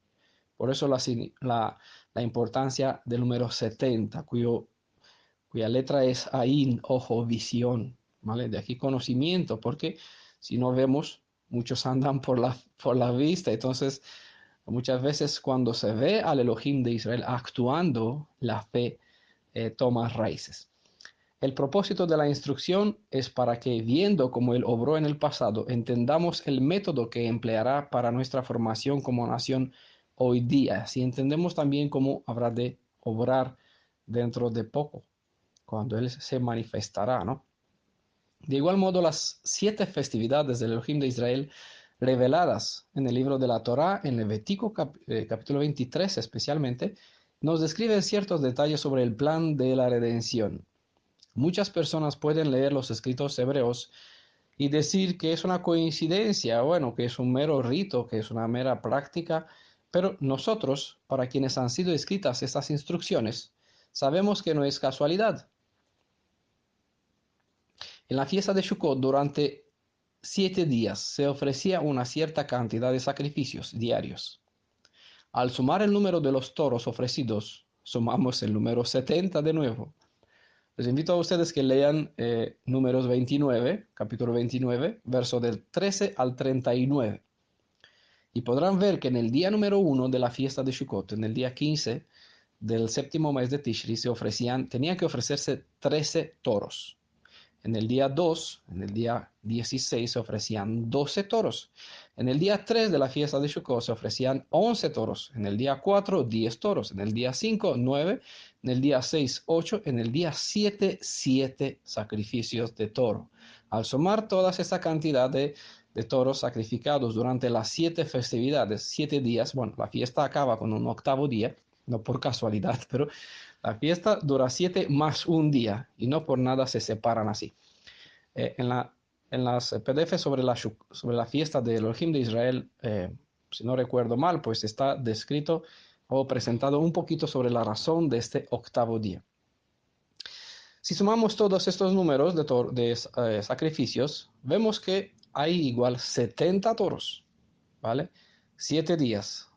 Por eso la importancia del número 70, cuya letra es Ain, ojo, visión, ¿vale? De aquí conocimiento, porque si no vemos, muchos andan por la vista, entonces muchas veces cuando se ve al Elohim de Israel actuando, la fe toma raíces. El propósito de la instrucción es para que, viendo cómo Él obró en el pasado, entendamos el método que empleará para nuestra formación como nación hoy día. Si entendemos también cómo habrá de obrar dentro de poco, cuando Él se manifestará, ¿no? De igual modo, las 7 festividades del Elohim de Israel reveladas en el libro de la Torá, en Levítico capítulo 23 especialmente, nos describen ciertos detalles sobre el plan de la redención. Muchas personas pueden leer los escritos hebreos y decir que es una coincidencia, bueno, que es un mero rito, que es una mera práctica, pero nosotros, para quienes han sido escritas estas instrucciones, sabemos que no es casualidad. En la fiesta de Sukkot, durante 7 días, se ofrecía una cierta cantidad de sacrificios diarios. Al sumar el número de los toros ofrecidos, sumamos el número 70 de nuevo. Les invito a ustedes que lean Números 29, capítulo 29, verso del 13 al 39. Y podrán ver que en el día número 1 de la fiesta de Sukkot, en el día 15 del séptimo mes de Tishri, tenían que ofrecerse 13 toros. En el día 2, en el día 16, se ofrecían 12 toros. En el día 3 de la fiesta de Sukkot se ofrecían 11 toros. En el día 4, 10 toros. En el día 5, 9. En el día 6, 8. En el día 7, 7 sacrificios de toro. Al sumar toda esa cantidad de toros sacrificados durante las 7 festividades, 7 días, bueno, la fiesta acaba con un octavo día, no por casualidad, pero la fiesta dura 7 más un día y no por nada se separan así. En las PDF sobre la fiesta de Elohim de Israel, si no recuerdo mal, pues está descrito o presentado un poquito sobre la razón de este octavo día. Si sumamos todos estos números de sacrificios, vemos que hay igual 70 toros, ¿vale? 7 días.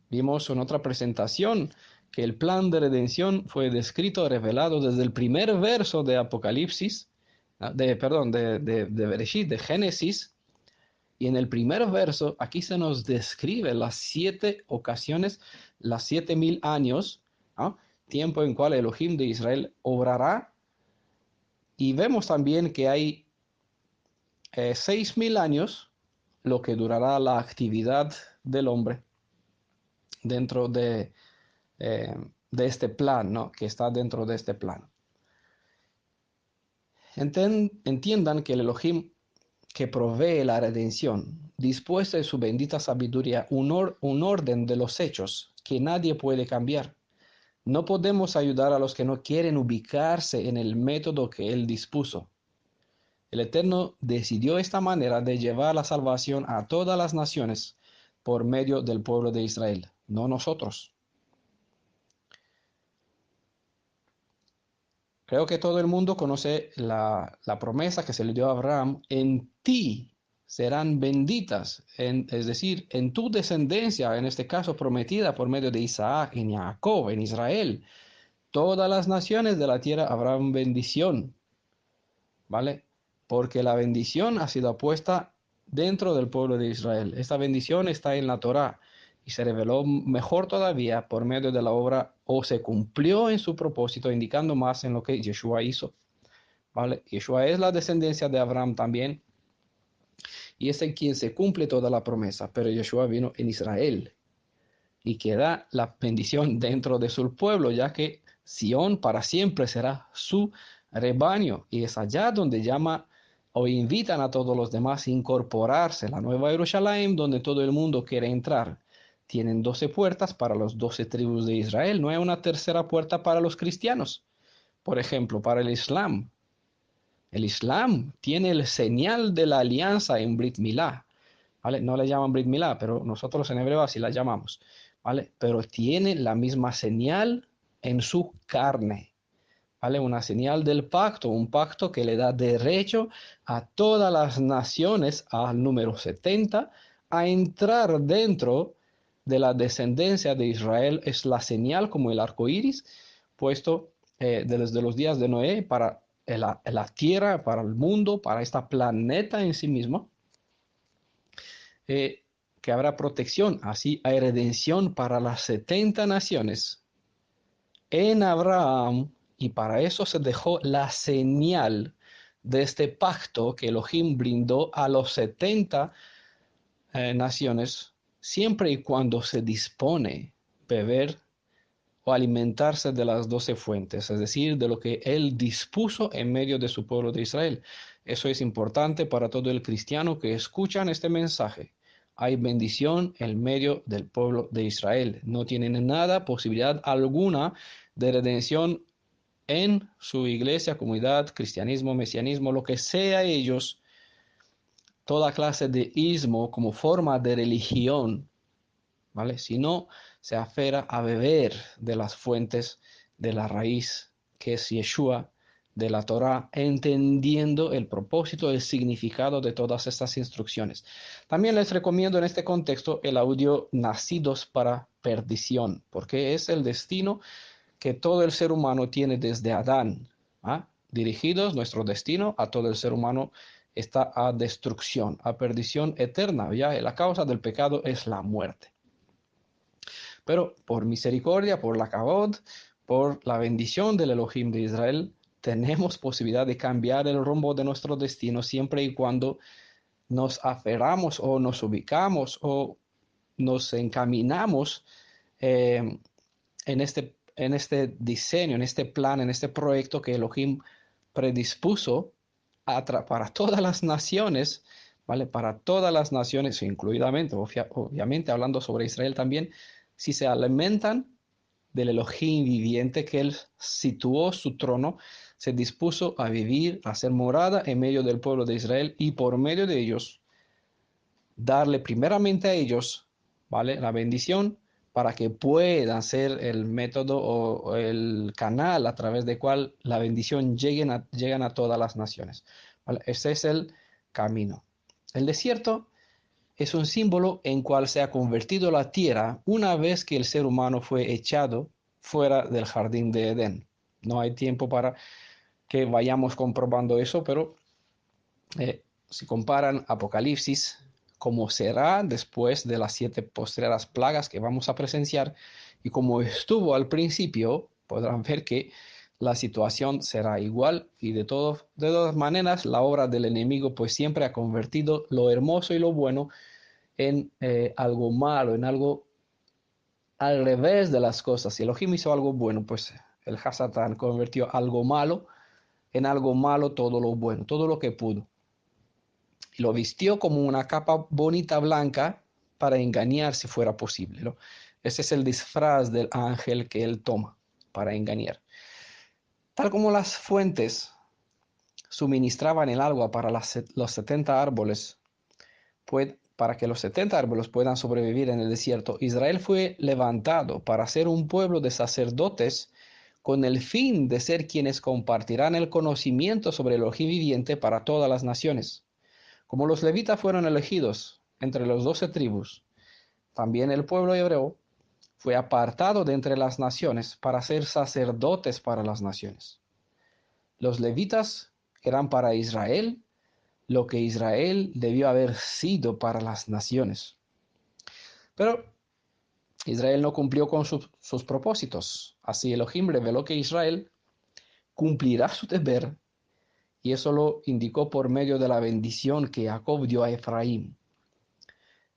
Vimos en otra presentación que el plan de redención fue descrito, revelado desde el primer verso de Apocalipsis, de Bereshit, de Génesis, y en el primer verso aquí se nos describe las 7 ocasiones, las 7000 años, ¿no? Tiempo en cual Elohim de Israel obrará, y vemos también que hay 6000 años, lo que durará la actividad del hombre dentro de este plan, ¿no? Que está dentro de este plan. Entiendan que el Elohim que provee la redención dispuesta de su bendita sabiduría un orden de los hechos que nadie puede cambiar. No podemos ayudar a los que no quieren ubicarse en el método que Él dispuso. El Eterno decidió esta manera de llevar la salvación a todas las naciones por medio del pueblo de Israel, no nosotros. Creo que todo el mundo conoce la promesa que se le dio a Abraham: en ti serán benditas, es decir, en tu descendencia, en este caso prometida por medio de Isaac, en Jacob, en Israel. Todas las naciones de la tierra habrán bendición, ¿vale? Porque la bendición ha sido puesta dentro del pueblo de Israel. Esta bendición está en la Torá y se reveló mejor todavía por medio de la obra, o se cumplió en su propósito, indicando más en lo que Yeshua hizo, ¿vale? Yeshua es la descendencia de Abraham también, y es en quien se cumple toda la promesa, pero Yeshua vino en Israel y queda la bendición dentro de su pueblo, ya que Sión para siempre será su rebaño, y es allá donde llama o invitan a todos los demás a incorporarse, la nueva Jerusalén, donde todo el mundo quiere entrar. Tienen 12 puertas para los 12 tribus de Israel, no hay una tercera puerta para los cristianos. Por ejemplo, para el Islam. El Islam tiene el señal de la alianza en Brit Milá, ¿vale? No le llaman Brit Milá, pero nosotros en hebreo así la llamamos, ¿vale? Pero tiene la misma señal en su carne, ¿vale? Una señal del pacto, un pacto que le da derecho a todas las naciones, al número 70, a entrar dentro de la descendencia de Israel. Es la señal como el arco iris puesto desde los días de Noé para la tierra, para el mundo, para este planeta en sí mismo. Que habrá protección, así hay redención para las 70 naciones en Abraham, y para eso se dejó la señal de este pacto que Elohim brindó a los 70 naciones, siempre y cuando se dispone beber o alimentarse de las 12 fuentes, es decir, de lo que Él dispuso en medio de su pueblo de Israel. Eso es importante para todo el cristiano que escuchan este mensaje. Hay bendición en medio del pueblo de Israel. No tienen nada, posibilidad alguna de redención en su iglesia, comunidad, cristianismo, mesianismo, lo que sea ellos, toda clase de ismo como forma de religión, ¿vale? Si no se aferra a beber de las fuentes de la raíz que es Yeshua, de la Torá, entendiendo el propósito, el significado de todas estas instrucciones. También les recomiendo en este contexto el audio Nacidos para Perdición, porque es el destino que todo el ser humano tiene desde Adán, ¿ah? Dirigidos nuestro destino a todo el ser humano está a destrucción, a perdición eterna. Ya la causa del pecado es la muerte. Pero por misericordia, por la kavod, por la bendición del Elohim de Israel, tenemos posibilidad de cambiar el rumbo de nuestro destino siempre y cuando nos aferramos o nos ubicamos o nos encaminamos eh, en este diseño, en este plan, en este proyecto que Elohim predispuso para todas las naciones, ¿vale? Para todas las naciones, incluidamente, obviamente hablando sobre Israel también, si se alimentan del Elohim viviente que él situó su trono, se dispuso a vivir, a ser morada en medio del pueblo de Israel y por medio de ellos darle primeramente a ellos, ¿vale? La bendición para que puedan ser el método o el canal a través del cual la bendición lleguen a todas las naciones, ¿vale? Ese es el camino. El desierto es un símbolo en cual se ha convertido la tierra una vez que el ser humano fue echado fuera del jardín de Edén. No hay tiempo para que vayamos comprobando eso, pero si comparan Apocalipsis, como será después de las 7 postreras plagas que vamos a presenciar, y como estuvo al principio, podrán ver que la situación será igual y de todas maneras la obra del enemigo pues siempre ha convertido lo hermoso y lo bueno en algo malo, en algo al revés de las cosas. Si Elohim hizo algo bueno, pues el Hasatán convirtió algo malo en algo malo todo lo bueno, todo lo que pudo. Y lo vistió como una capa bonita blanca para engañar si fuera posible, ¿no? Ese es el disfraz del ángel que él toma para engañar. Tal como las fuentes suministraban el agua para los 70 árboles, para que los 70 árboles puedan sobrevivir en el desierto, Israel fue levantado para ser un pueblo de sacerdotes con el fin de ser quienes compartirán el conocimiento sobre el Elohim viviente para todas las naciones. Como los levitas fueron elegidos entre los 12 tribus, también el pueblo hebreo fue apartado de entre las naciones para ser sacerdotes para las naciones. Los levitas eran para Israel lo que Israel debió haber sido para las naciones. Pero Israel no cumplió con sus propósitos. Así Elohim reveló que Israel cumplirá su deber y eso lo indicó por medio de la bendición que Jacob dio a Efraín.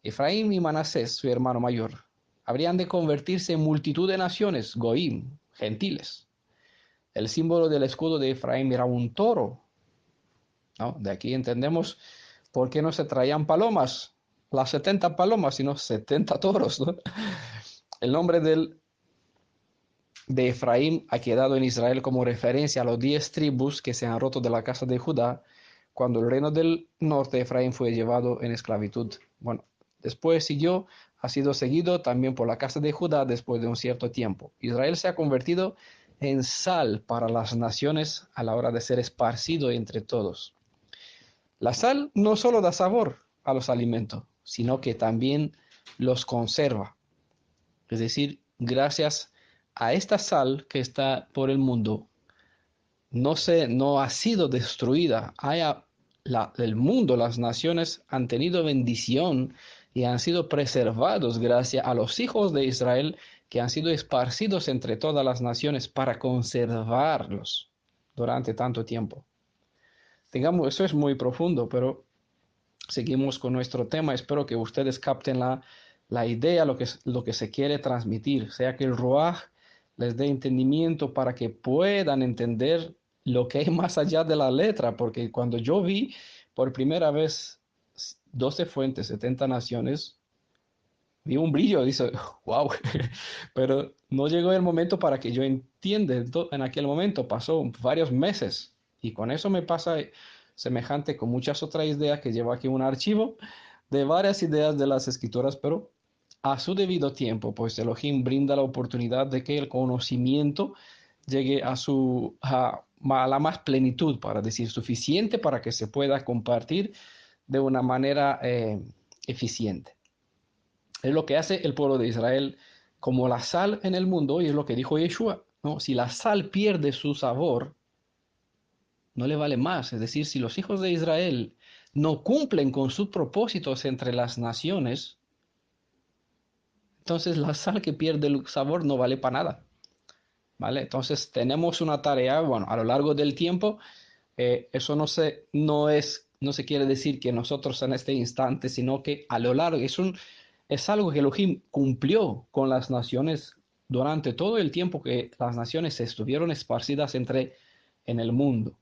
Efraín y Manasés, su hermano mayor, habrían de convertirse en multitud de naciones, goim, gentiles. El símbolo del escudo de Efraín era un toro, ¿no? De aquí entendemos por qué no se traían palomas, las 70 palomas, sino 70 toros, ¿no? El nombre de Efraín ha quedado en Israel como referencia a los 10 tribus que se han roto de la casa de Judá cuando el reino del norte de Efraín fue llevado en esclavitud. Bueno, después ha sido seguido también por la casa de Judá después de un cierto tiempo. Israel se ha convertido en sal para las naciones a la hora de ser esparcido entre todos. La sal no solo da sabor a los alimentos, sino que también los conserva. Es decir, gracias a esta sal que está por el mundo, no ha sido destruida. El mundo, las naciones han tenido bendición y han sido preservados gracias a los hijos de Israel que han sido esparcidos entre todas las naciones para conservarlos durante tanto tiempo. Digamos, eso es muy profundo, pero seguimos con nuestro tema. Espero que ustedes capten la idea, lo que se quiere transmitir, sea que el Ruaj les dé entendimiento para que puedan entender lo que hay más allá de la letra, porque cuando yo vi por primera vez 12 fuentes, 70 naciones, vi un brillo, dice, wow, pero no llegó el momento para que yo entienda. En aquel momento pasó varios meses y con eso me pasa semejante con muchas otras ideas que llevo aquí un archivo de varias ideas de las escrituras, pero a su debido tiempo, pues Elohim brinda la oportunidad de que el conocimiento llegue a la más plenitud, para decir suficiente para que se pueda compartir de una manera eficiente. Es lo que hace el pueblo de Israel como la sal en el mundo y es lo que dijo Yeshua. ¿no? Si la sal pierde su sabor, no le vale más. Es decir, si los hijos de Israel no cumplen con sus propósitos entre las naciones, entonces la sal que pierde el sabor no vale para nada. ¿Vale? Entonces tenemos una tarea, bueno, a lo largo del tiempo, eso no se quiere decir que nosotros en este instante, sino que a lo largo, es algo que Elohim cumplió con las naciones durante todo el tiempo que las naciones estuvieron esparcidas en el mundo.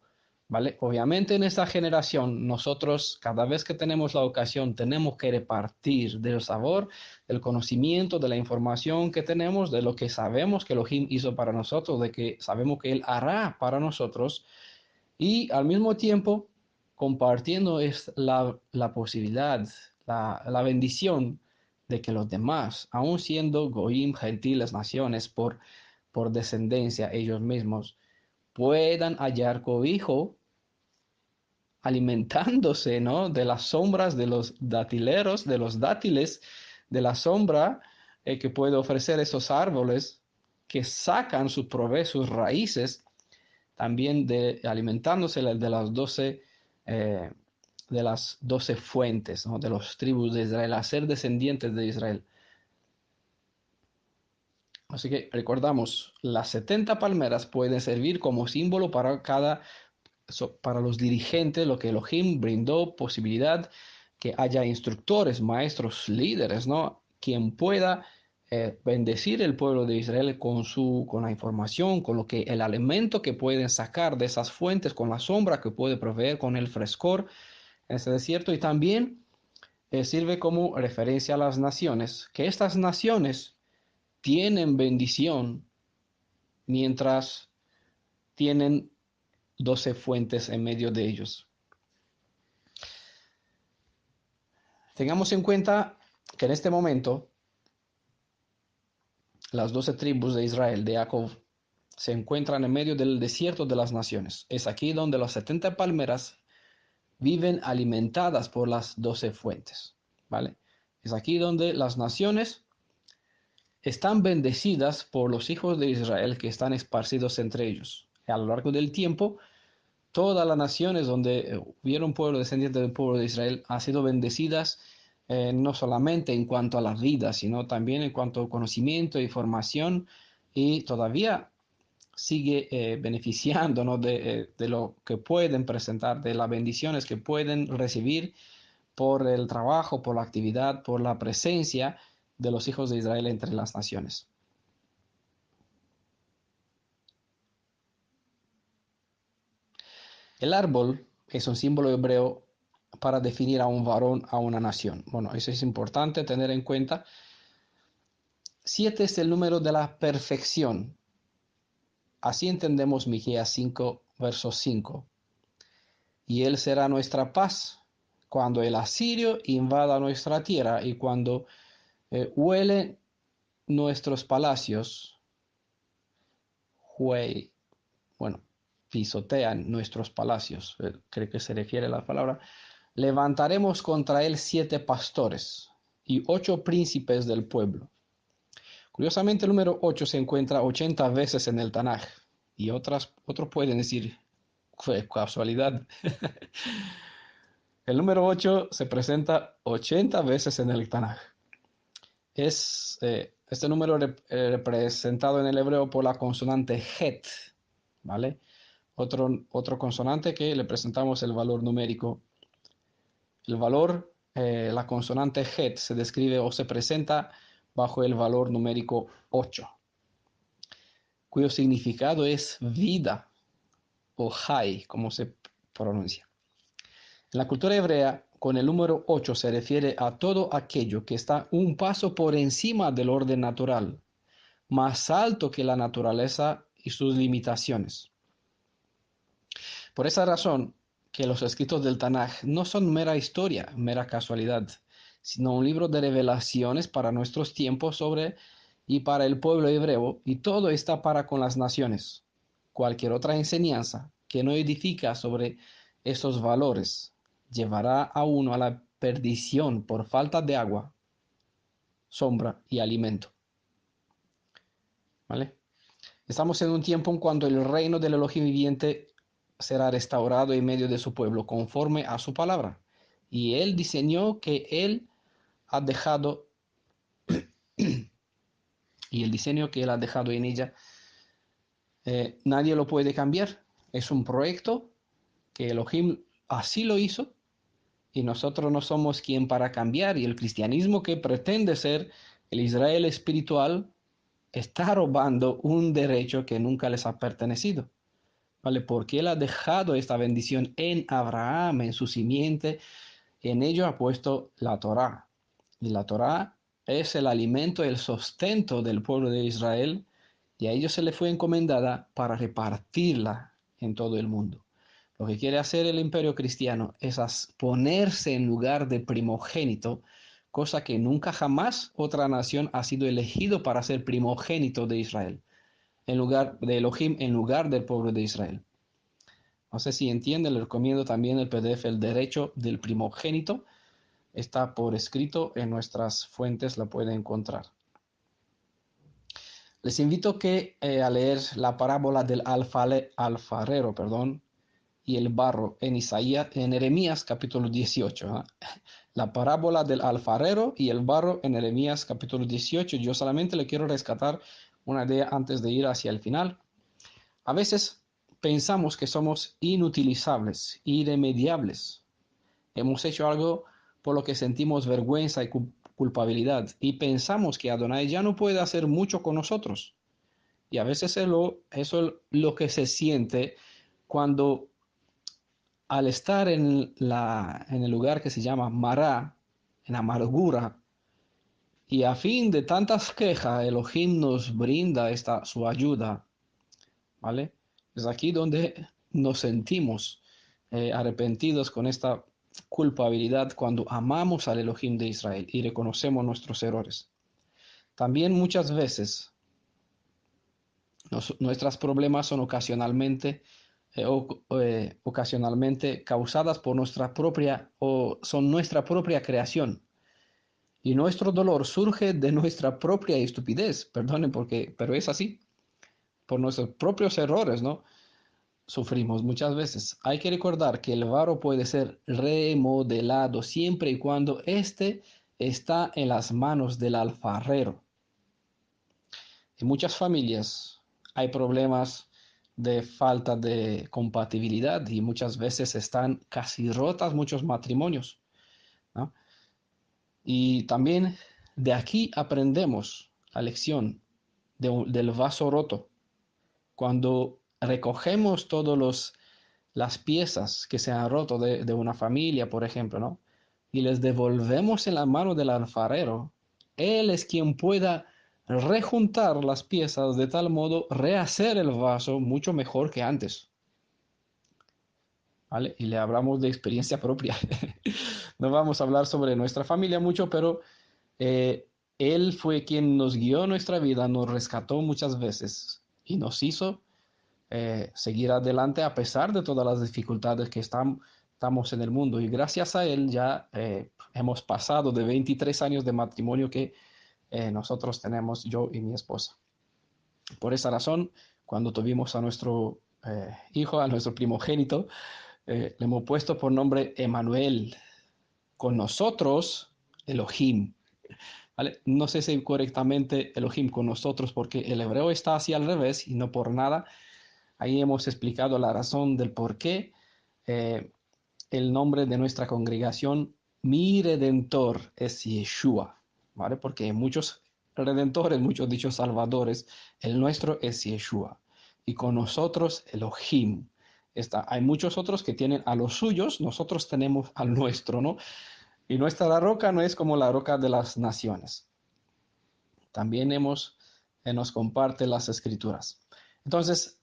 ¿Vale? Obviamente en esta generación nosotros cada vez que tenemos la ocasión tenemos que repartir del sabor, del conocimiento, de la información que tenemos, de lo que sabemos que Elohim hizo para nosotros, de que sabemos que Él hará para nosotros y al mismo tiempo compartiendo la posibilidad, la bendición de que los demás, aun siendo goim, gentiles, naciones, por descendencia ellos mismos, puedan hallar cobijo alimentándose, ¿no? De las sombras de los datileros, de los dátiles, de la sombra que puede ofrecer esos árboles que sacan su provecho, sus raíces, también alimentándose eh, de las 12 fuentes, ¿no? De los tribus de Israel, a ser descendientes de Israel. Así que recordamos, las 70 palmeras pueden servir como símbolo para los dirigentes, lo que Elohim brindó posibilidad que haya instructores, maestros, líderes, ¿no? Quien pueda bendecir el pueblo de Israel con la información, con el alimento que pueden sacar de esas fuentes, con la sombra que puede proveer, con el frescor en ese desierto. Y también sirve como referencia a las naciones, que estas naciones tienen bendición mientras tienen 12 fuentes en medio de ellos. Tengamos en cuenta que en este momento las 12 tribus de Israel, de Jacob, se encuentran en medio del desierto de las naciones. Es aquí donde las 70 palmeras viven alimentadas por las 12 fuentes. ¿Vale? Es aquí donde las naciones están bendecidas por los hijos de Israel que están esparcidos entre ellos. A lo largo del tiempo, todas las naciones donde hubiera un pueblo descendiente del pueblo de Israel han sido bendecidas no solamente en cuanto a la vida, sino también en cuanto a conocimiento y formación, y todavía sigue beneficiándonos de lo que pueden presentar, de las bendiciones que pueden recibir por el trabajo, por la actividad, por la presencia de los hijos de Israel entre las naciones. El árbol es un símbolo hebreo para definir a un varón, a una nación. Bueno, eso es importante tener en cuenta. 7 es el número de la perfección. Así entendemos Miqueas 5, verso 5. Y él será nuestra paz cuando el asirio invada nuestra tierra y cuando huele nuestros palacios, bueno, pisotean nuestros palacios, creo que se refiere a la palabra. Levantaremos contra él 7 pastores y 8 príncipes del pueblo. Curiosamente, el número 8 se encuentra 80 veces en el Tanaj. Y otros pueden decir, fue casualidad. El número 8 se presenta 80 veces en el Tanaj. Es este número representado en el hebreo por la consonante het, ¿vale? Otro consonante que le presentamos el valor numérico. El valor, la consonante het se describe o se presenta bajo el valor numérico 8, cuyo significado es vida o hay, como se pronuncia. En la cultura hebrea, con el número 8 se refiere a todo aquello que está un paso por encima del orden natural, más alto que la naturaleza y sus limitaciones. Por esa razón, que los escritos del Tanaj no son mera historia, mera casualidad, sino un libro de revelaciones para nuestros tiempos y para el pueblo hebreo, y todo está para con las naciones. Cualquier otra enseñanza que no edifica sobre esos valores llevará a uno a la perdición por falta de agua, sombra y alimento. ¿Vale? Estamos en un tiempo en cuando el reino del Elohim viviente será restaurado en medio de su pueblo, conforme a su palabra. Y él diseñó que él ha dejado, y el diseño que él ha dejado en ella, nadie lo puede cambiar. Es un proyecto que Elohim así lo hizo, y nosotros no somos quien para cambiar. Y el cristianismo, que pretende ser el Israel espiritual, está robando un derecho que nunca les ha pertenecido. ¿Vale? Porque él ha dejado esta bendición en Abraham, en su simiente, en ello ha puesto la Torá. Y la Torá es el alimento, el sustento del pueblo de Israel, y a ellos se le fue encomendada para repartirla en todo el mundo. Lo que quiere hacer el imperio cristiano es ponerse en lugar de primogénito, cosa que nunca jamás otra nación ha sido elegido para ser primogénito de Israel, en lugar de Elohim, en lugar del pueblo de Israel. No sé si entienden, les recomiendo también el PDF, El Derecho del Primogénito. Está por escrito en nuestras fuentes, la pueden encontrar. Les invito a leer la parábola del alfarero, y el barro en en Jeremías capítulo 18. La parábola del alfarero y el barro en Jeremías capítulo 18. Yo solamente le quiero rescatar una idea antes de ir hacia el final. A veces pensamos que somos inutilizables, irremediables. Hemos hecho algo por lo que sentimos vergüenza y culpabilidad, y pensamos que Adonai ya no puede hacer mucho con nosotros. Y a veces eso es lo que se siente cuando, al estar en el lugar que se llama Mará, en amargura, y a fin de tantas quejas, Elohim nos brinda su ayuda, ¿vale? Es aquí donde nos sentimos arrepentidos con esta culpabilidad, cuando amamos al Elohim de Israel y reconocemos nuestros errores. También muchas veces nuestros problemas son ocasionalmente causadas por son nuestra propia creación. Y nuestro dolor surge de nuestra propia estupidez, perdonen, pero es así, por nuestros propios errores, ¿no? Sufrimos muchas veces. Hay que recordar que el barro puede ser remodelado siempre y cuando éste está en las manos del alfarero. En muchas familias hay problemas de falta de compatibilidad, y muchas veces están casi rotas muchos matrimonios, ¿no? Y también de aquí aprendemos la lección del vaso roto. Cuando recogemos las piezas que se han roto de una familia, por ejemplo, ¿no? Y les devolvemos en la mano del alfarero, él es quien pueda rejuntar las piezas, de tal modo rehacer el vaso mucho mejor que antes, ¿vale? Y le hablamos de experiencia propia. No vamos a hablar sobre nuestra familia mucho, pero eh, él fue quien nos guió nuestra vida, nos rescató muchas veces y nos hizo seguir adelante a pesar de todas las dificultades que estamos en el mundo. Y gracias a él ya hemos pasado de 23 años de matrimonio que nosotros tenemos, yo y mi esposa. Por esa razón, cuando tuvimos a nuestro hijo, a nuestro primogénito, le hemos puesto por nombre Emanuel. Con nosotros, Elohim. ¿Vale? No sé si correctamente Elohim con nosotros, porque el hebreo está así al revés, y no por nada. Ahí hemos explicado la razón del por qué el nombre de nuestra congregación, Mi Redentor, es Yeshua, ¿vale? Porque hay muchos redentores, muchos dichos salvadores. El nuestro es Yeshua. Y con nosotros, Elohim. Hay muchos otros que tienen a los suyos, nosotros tenemos al nuestro, ¿no? Y nuestra roca no es como la roca de las naciones. También nos comparte las escrituras. Entonces,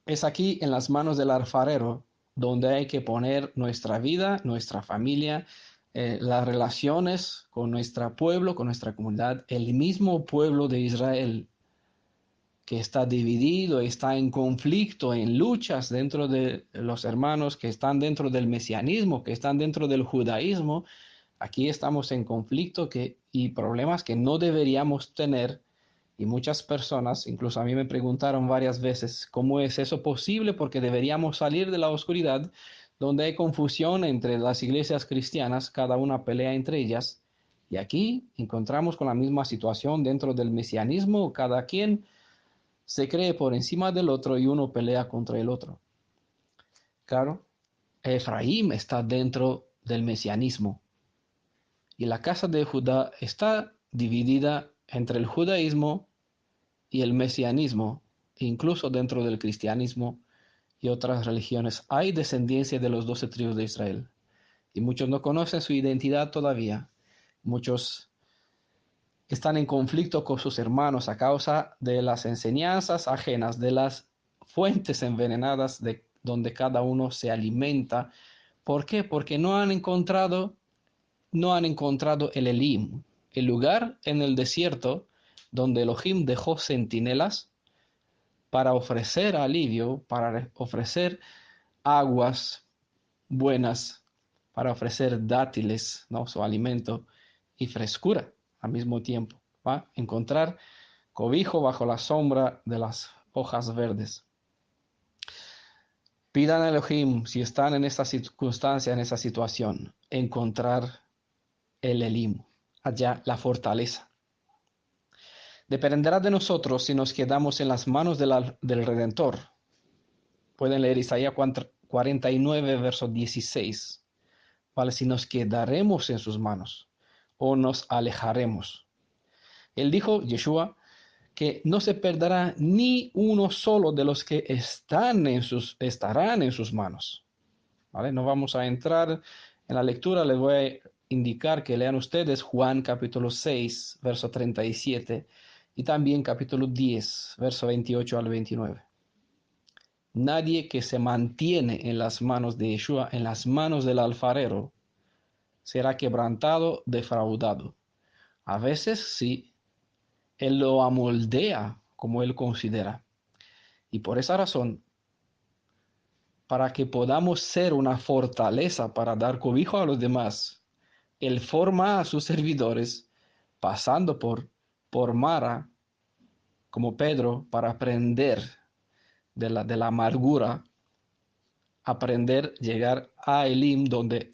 es aquí en las manos del alfarero donde hay que poner nuestra vida, nuestra familia, las relaciones con nuestro pueblo, con nuestra comunidad, el mismo pueblo de Israel que está dividido, está en conflicto, en luchas dentro de los hermanos que están dentro del mesianismo, que están dentro del judaísmo. Aquí estamos en conflicto y problemas que no deberíamos tener Y muchas personas, incluso a mí me preguntaron varias veces, ¿cómo es eso posible? Porque deberíamos salir de la oscuridad, donde hay confusión entre las iglesias cristianas, cada una pelea entre ellas. Y aquí encontramos con la misma situación dentro del mesianismo, cada quien se cree por encima del otro y uno pelea contra el otro. Claro, Efraín está dentro del mesianismo y la casa de Judá está dividida entre el judaísmo y el mesianismo, incluso dentro del cristianismo y otras religiones. Hay descendencia de los 12 tribus de Israel y muchos no conocen su identidad todavía. Muchos están en conflicto con sus hermanos a causa de las enseñanzas ajenas, de las fuentes envenenadas de donde cada uno se alimenta. ¿Por qué? Porque no han encontrado el Elim, el lugar en el desierto donde Elohim dejó centinelas para ofrecer alivio, para ofrecer aguas buenas, para ofrecer dátiles, ¿no? Su alimento y frescura al mismo tiempo. ¿Va? Encontrar cobijo bajo la sombra de las hojas verdes. Pidan a Elohim, si están en esta circunstancia, en esa situación, encontrar el Elim, allá la fortaleza. Dependerá de nosotros si nos quedamos en las manos del Redentor. Pueden leer Isaías 49, verso 16. ¿Vale? Si nos quedaremos en sus manos o nos alejaremos. Él dijo, Yeshua, que no se perderá ni uno solo de los que estarán en sus manos. ¿Vale? No vamos a entrar en la lectura, les voy a indicar que lean ustedes Juan capítulo 6, verso 37 y también capítulo 10, verso 28 al 29. Nadie que se mantiene en las manos de Yeshua, en las manos del alfarero, será quebrantado, defraudado. A veces sí, Él lo amoldea como Él considera. Y por esa razón, para que podamos ser una fortaleza para dar cobijo a los demás, Él forma a sus servidores pasando por Mara, como Pedro, para aprender de la amargura, aprender, llegar a Elim, donde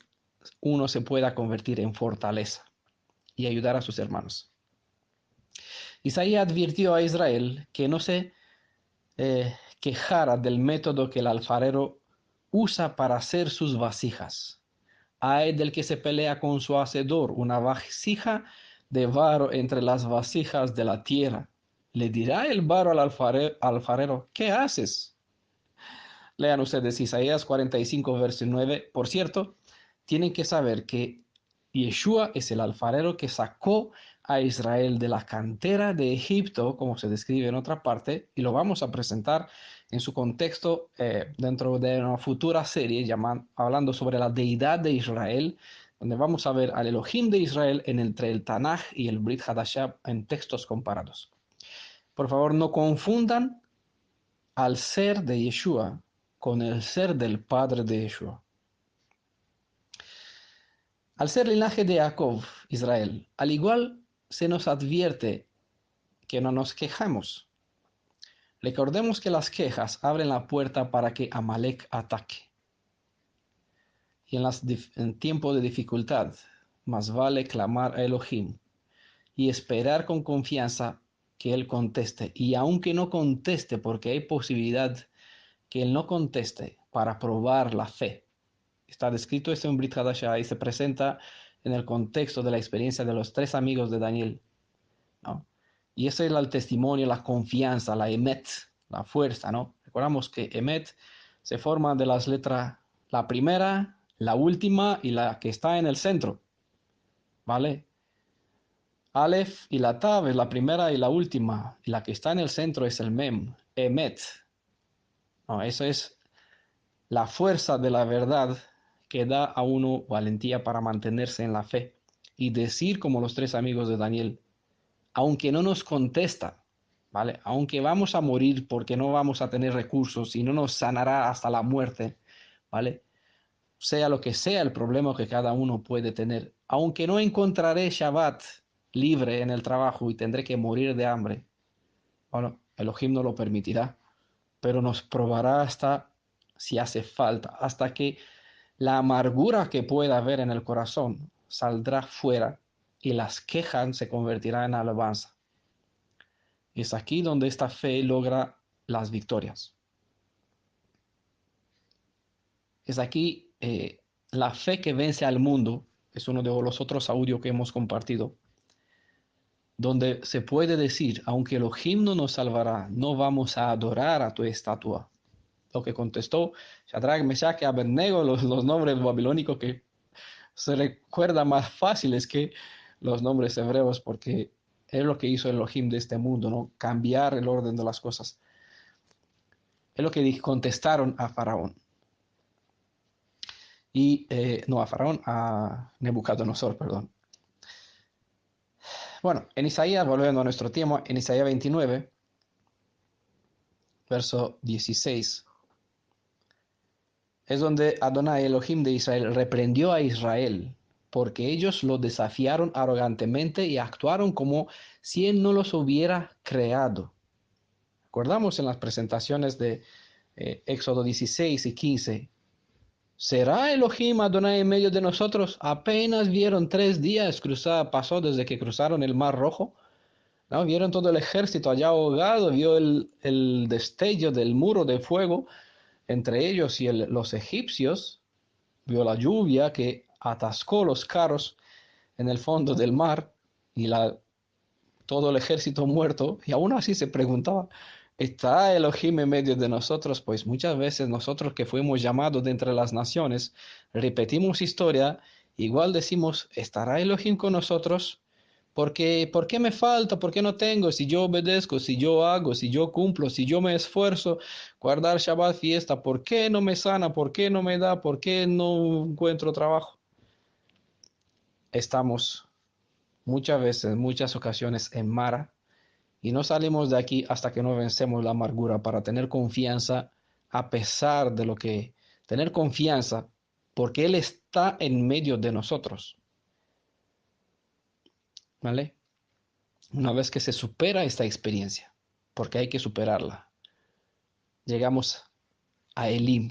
uno se pueda convertir en fortaleza y ayudar a sus hermanos. Isaías advirtió a Israel que no se quejara del método que el alfarero usa para hacer sus vasijas. Hay del que se pelea con su hacedor, una vasija de barro entre las vasijas de la tierra. Le dirá el barro al alfarero, ¿qué haces? Lean ustedes Isaías 45, verso 9. Por cierto, tienen que saber que Yeshua es el alfarero que sacó a Israel de la cantera de Egipto, como se describe en otra parte, y lo vamos a presentar en su contexto dentro de una futura serie hablando sobre la deidad de Israel, donde vamos a ver al Elohim de Israel entre el Tanaj y el Brit Hadashah en textos comparados. Por favor, no confundan al ser de Yeshua con el ser del padre de Yeshua. Al ser linaje de Jacob, Israel, al igual se nos advierte que no nos quejamos. Recordemos que las quejas abren la puerta para que Amalek ataque. Y en tiempo de dificultad, más vale clamar a Elohim y esperar con confianza que Él conteste. Y aunque no conteste, porque hay posibilidad que Él no conteste para probar la fe. Está descrito esto en Brit Hadashah y se presenta en el contexto de la experiencia de los 3 amigos de Daniel, ¿no? Y ese es el testimonio, la confianza, la emet, la fuerza, ¿no? Recordamos que emet se forma de las letras, la primera, la última y la que está en el centro, ¿vale? Aleph y la Tav es la primera y la última, y la que está en el centro es el Mem, emet. No, eso es la fuerza de la verdad que da a uno valentía para mantenerse en la fe y decir como los 3 amigos de Daniel, aunque no nos contesta, ¿vale? Aunque vamos a morir porque no vamos a tener recursos y no nos sanará hasta la muerte, ¿vale? Sea lo que sea el problema que cada uno puede tener, aunque no encontraré Shabbat libre en el trabajo y tendré que morir de hambre, Bueno, Elohim no lo permitirá, pero nos probará hasta si hace falta, hasta que la amargura que pueda haber en el corazón saldrá fuera y las quejas se convertirán en alabanza. Es aquí donde esta fe logra las victorias. Es aquí la fe que vence al mundo, es uno de los otros audios que hemos compartido, donde se puede decir, aunque Elohim no nos salvará, no vamos a adorar a tu estatua. Lo que contestó Shadrach, Meshach y Abednego, los nombres babilónicos que se recuerda más fáciles que los nombres hebreos, porque es lo que hizo Elohim de este mundo, ¿no? Cambiar el orden de las cosas. Es lo que contestaron a Faraón. Y no a Faraón, a Nebuchadnezzar, perdón. Bueno, en Isaías, volviendo a nuestro tema, en Isaías 29, verso 16, es donde Adonai Elohim de Israel reprendió a Israel, porque ellos lo desafiaron arrogantemente y actuaron como si él no los hubiera creado. Recordamos en las presentaciones de Éxodo 16 y 15, ¿será Elohim Adonai en medio de nosotros? Apenas vieron 3 días pasó desde que cruzaron el Mar Rojo. ¿No? Vieron todo el ejército allá ahogado, vio el destello del muro de fuego entre ellos y los egipcios, vio la lluvia que atascó los carros en el fondo del mar y todo el ejército muerto, y aún así se preguntaba, ¿está Elohim en medio de nosotros? Pues muchas veces nosotros que fuimos llamados de entre las naciones, repetimos historia, igual decimos, ¿estará Elohim con nosotros? Porque, ¿por qué me falta? ¿Por qué no tengo? Si yo obedezco, si yo hago, si yo cumplo, si yo me esfuerzo, guardar Shabbat fiesta, ¿por qué no me sana? ¿Por qué no me da? ¿Por qué no encuentro trabajo? Estamos muchas veces, muchas ocasiones en Mara y no salimos de aquí hasta que no vencemos la amargura para tener confianza a pesar de lo que, tener confianza porque Él está en medio de nosotros. ¿Vale? Una vez que se supera esta experiencia, porque hay que superarla, llegamos a Elim,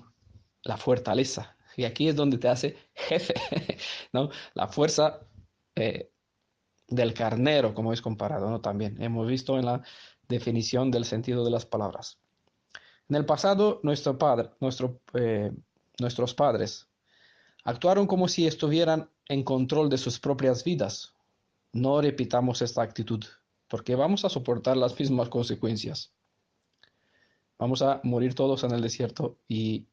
la fortaleza. Y aquí es donde te hace jefe, ¿no? La fuerza eh, del carnero, como es comparado, ¿no? También hemos visto en la definición del sentido de las palabras. En el pasado, nuestros padres actuaron como si estuvieran en control de sus propias vidas. No repitamos esta actitud, porque vamos a soportar las mismas consecuencias. Vamos a morir todos en el desierto y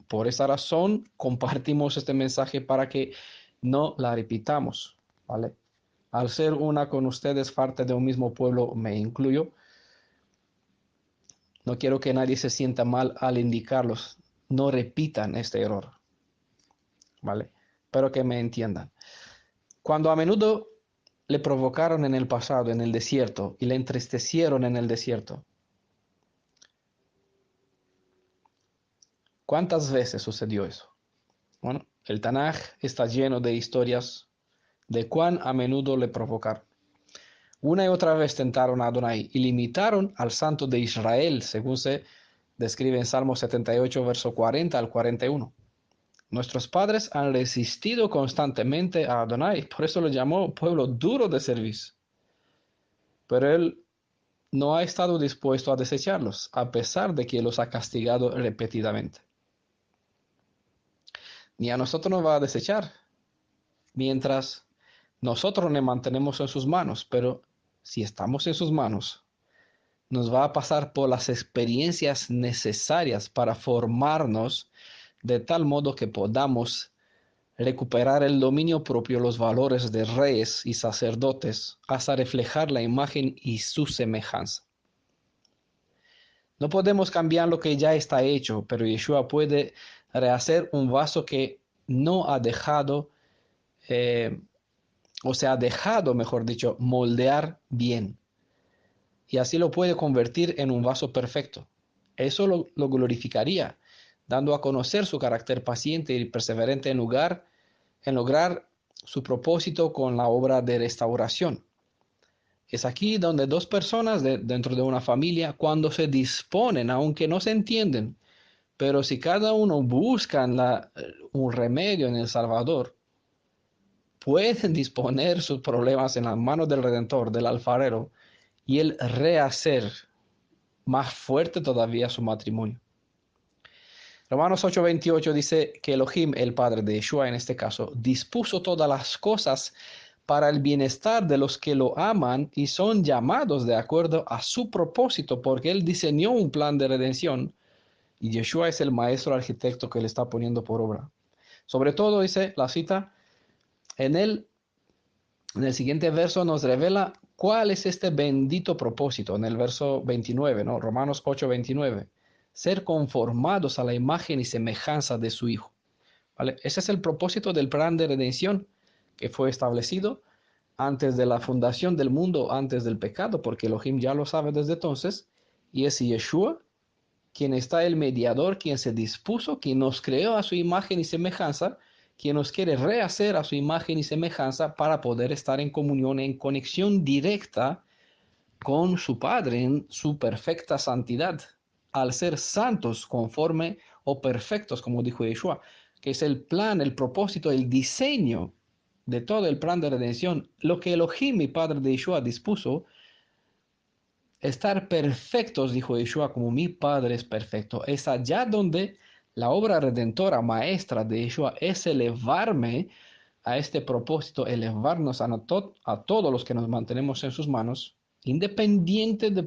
por esa razón compartimos este mensaje para que no la repitamos, ¿vale? Al ser una con ustedes, parte de un mismo pueblo, me incluyo, no quiero que nadie se sienta mal al indicarlos. No repitan este error, ¿vale? Pero que me entiendan. Cuando a menudo le provocaron en el pasado, en el desierto, y le entristecieron en el desierto, ¿cuántas veces sucedió eso? Bueno, el Tanaj está lleno de historias de cuán a menudo le provocaron. Una y otra vez tentaron a Adonai y limitaron al Santo de Israel, según se describe en Salmo 78, verso 40 al 41. Nuestros padres han resistido constantemente a Adonai, por eso lo llamó pueblo duro de servicio. Pero él no ha estado dispuesto a desecharlos, a pesar de que los ha castigado repetidamente. Ni a nosotros nos va a desechar, mientras nosotros nos mantenemos en sus manos, pero si estamos en sus manos, nos va a pasar por las experiencias necesarias para formarnos de tal modo que podamos recuperar el dominio propio, los valores de reyes y sacerdotes, hasta reflejar la imagen y su semejanza. No podemos cambiar lo que ya está hecho, pero Yeshua puede rehacer un vaso que no ha dejado, o se ha dejado, mejor dicho, moldear bien. Y así lo puede convertir en un vaso perfecto. Eso lo glorificaría, dando a conocer su carácter paciente y perseverante en lograr su propósito con la obra de restauración. Es aquí donde dos personas dentro de una familia, cuando se disponen, aunque no se entienden, pero si cada uno busca un remedio en el Salvador, pueden disponer sus problemas en las manos del Redentor, del alfarero, y él rehacer más fuerte todavía su matrimonio. Romanos 8:28 dice que Elohim, el Padre de Yeshua en este caso, dispuso todas las cosas para el bienestar de los que lo aman y son llamados de acuerdo a su propósito, porque él diseñó un plan de redención y Yeshua es el maestro arquitecto que le está poniendo por obra. Sobre todo, dice la cita, en el siguiente verso nos revela cuál es este bendito propósito, en el verso 29, ¿no? Romanos 8:29. Ser conformados a la imagen y semejanza de su Hijo. ¿Vale? Ese es el propósito del plan de redención que fue establecido antes de la fundación del mundo, antes del pecado, porque Elohim ya lo sabe desde entonces, y es Yeshua quien está el mediador, quien se dispuso, quien nos creó a su imagen y semejanza, quien nos quiere rehacer a su imagen y semejanza para poder estar en comunión, en conexión directa con su Padre, en su perfecta santidad, al ser santos conforme o perfectos, como dijo Yeshua, que es el plan, el propósito, el diseño de todo el plan de redención, lo que Elohim, mi Padre de Yeshua, dispuso. Estar perfectos, dijo Yeshua, como mi Padre es perfecto. Es allá donde la obra redentora maestra de Yeshua es elevarme a este propósito, elevarnos a todos los que nos mantenemos en sus manos, independiente de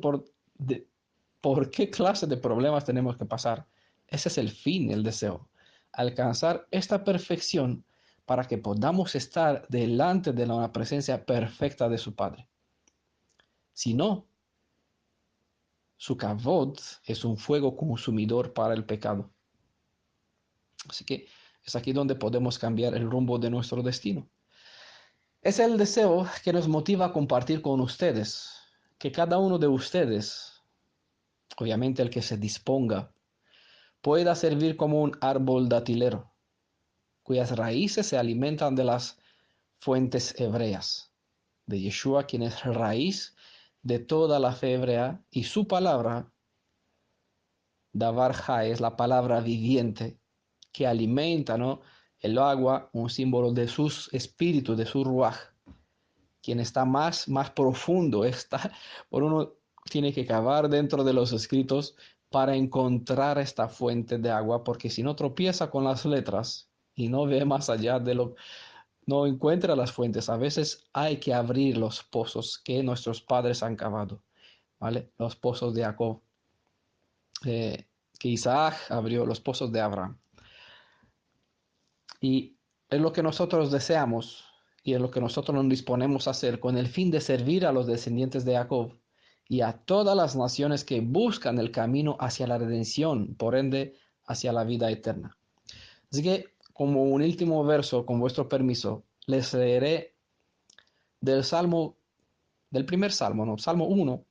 por qué clase de problemas tenemos que pasar. Ese es el fin, el deseo. Alcanzar esta perfección para que podamos estar delante de la presencia perfecta de su Padre. Si no, su kavod es un fuego consumidor para el pecado. Así que es aquí donde podemos cambiar el rumbo de nuestro destino. Es el deseo que nos motiva a compartir con ustedes, que cada uno de ustedes, obviamente el que se disponga, pueda servir como un árbol datilero, cuyas raíces se alimentan de las fuentes hebreas, de Yeshua, quien es raíz de toda la fe hebrea, y su palabra, Davar Ha, es la palabra viviente, que alimenta, ¿no?, el agua, un símbolo de sus espíritus, de su ruaj, quien está más profundo, está, por uno tiene que cavar dentro de los escritos para encontrar esta fuente de agua, porque si no tropieza con las letras y no ve más allá de lo, no encuentra las fuentes. A veces hay que abrir los pozos que nuestros padres han cavado, ¿vale? Los pozos de Jacob, que Isaac abrió, los pozos de Abraham. Y es lo que nosotros deseamos y es lo que nosotros nos disponemos a hacer con el fin de servir a los descendientes de Jacob y a todas las naciones que buscan el camino hacia la redención, por ende, hacia la vida eterna. Así que, como un último verso, con vuestro permiso, les leeré del Salmo, del primer Salmo, ¿no? Salmo 1,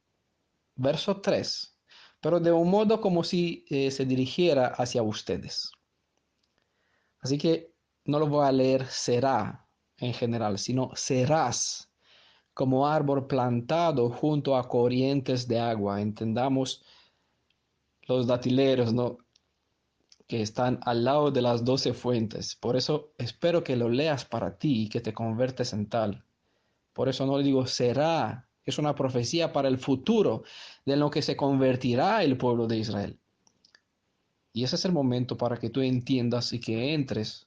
verso 3, pero de un modo como si se dirigiera hacia ustedes. Así que no lo voy a leer será en general, sino serás como árbol plantado junto a corrientes de agua. Entendamos los datileros, ¿no?, que están al lado de las 12 fuentes. Por eso espero que lo leas para ti y que te convertes en tal. Por eso no le digo será, es una profecía para el futuro de lo que se convertirá el pueblo de Israel. Y ese es el momento para que tú entiendas y que entres,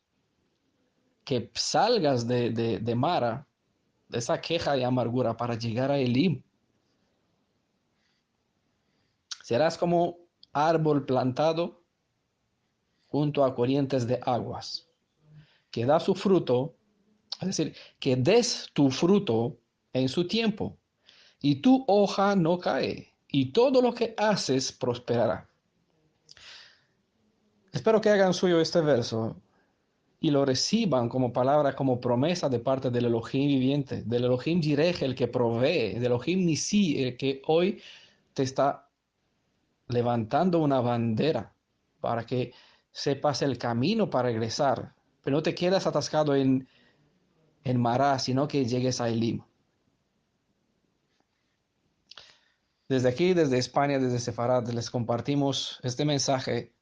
que salgas de Mara, de esa queja de amargura, para llegar a Elim. Serás como árbol plantado junto a corrientes de aguas, que da su fruto, es decir, que des tu fruto en su tiempo, y tu hoja no cae, y todo lo que haces prosperará. Espero que hagan suyo este verso y lo reciban como palabra, como promesa de parte del Elohim viviente, del Elohim Jireh, el que provee, del Elohim Nisi, el que hoy te está levantando una bandera para que sepas el camino para regresar, pero no te quedas atascado en Mará, sino que llegues a Elim. Desde aquí, desde España, desde Sefarad, les compartimos este mensaje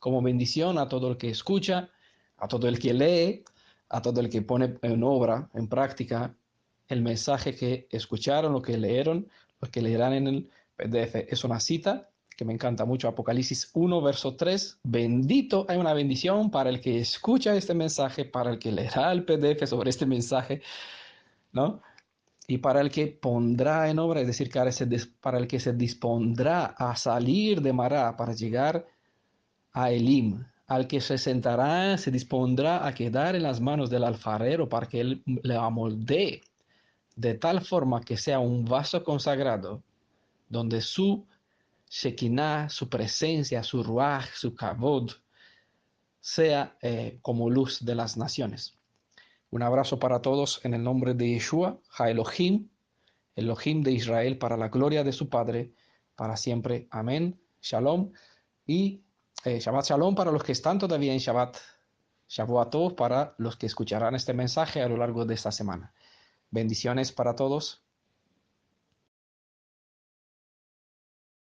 como bendición a todo el que escucha, a todo el que lee, a todo el que pone en obra, en práctica, el mensaje que escucharon, lo que leyeron, lo que leerán en el PDF. Es una cita que me encanta mucho, Apocalipsis 1, verso 3. Bendito, hay una bendición para el que escucha este mensaje, para el que leerá el PDF sobre este mensaje, ¿no? Y para el que pondrá en obra, es decir, para el que se dispondrá a salir de Mará para llegar a Elim, al que se sentará, se dispondrá a quedar en las manos del alfarero para que él le amoldee de tal forma que sea un vaso consagrado, donde su Shekinah, su presencia, su Ruach, su Kavod, sea como luz de las naciones. Un abrazo para todos en el nombre de Yeshua, Ha Elohim, Elohim de Israel, para la gloria de su Padre, para siempre. Amén. Shalom. Y Shabbat Shalom para los que están todavía en Shabbat. Shavuot para los que escucharán este mensaje a lo largo de esta semana. Bendiciones para todos.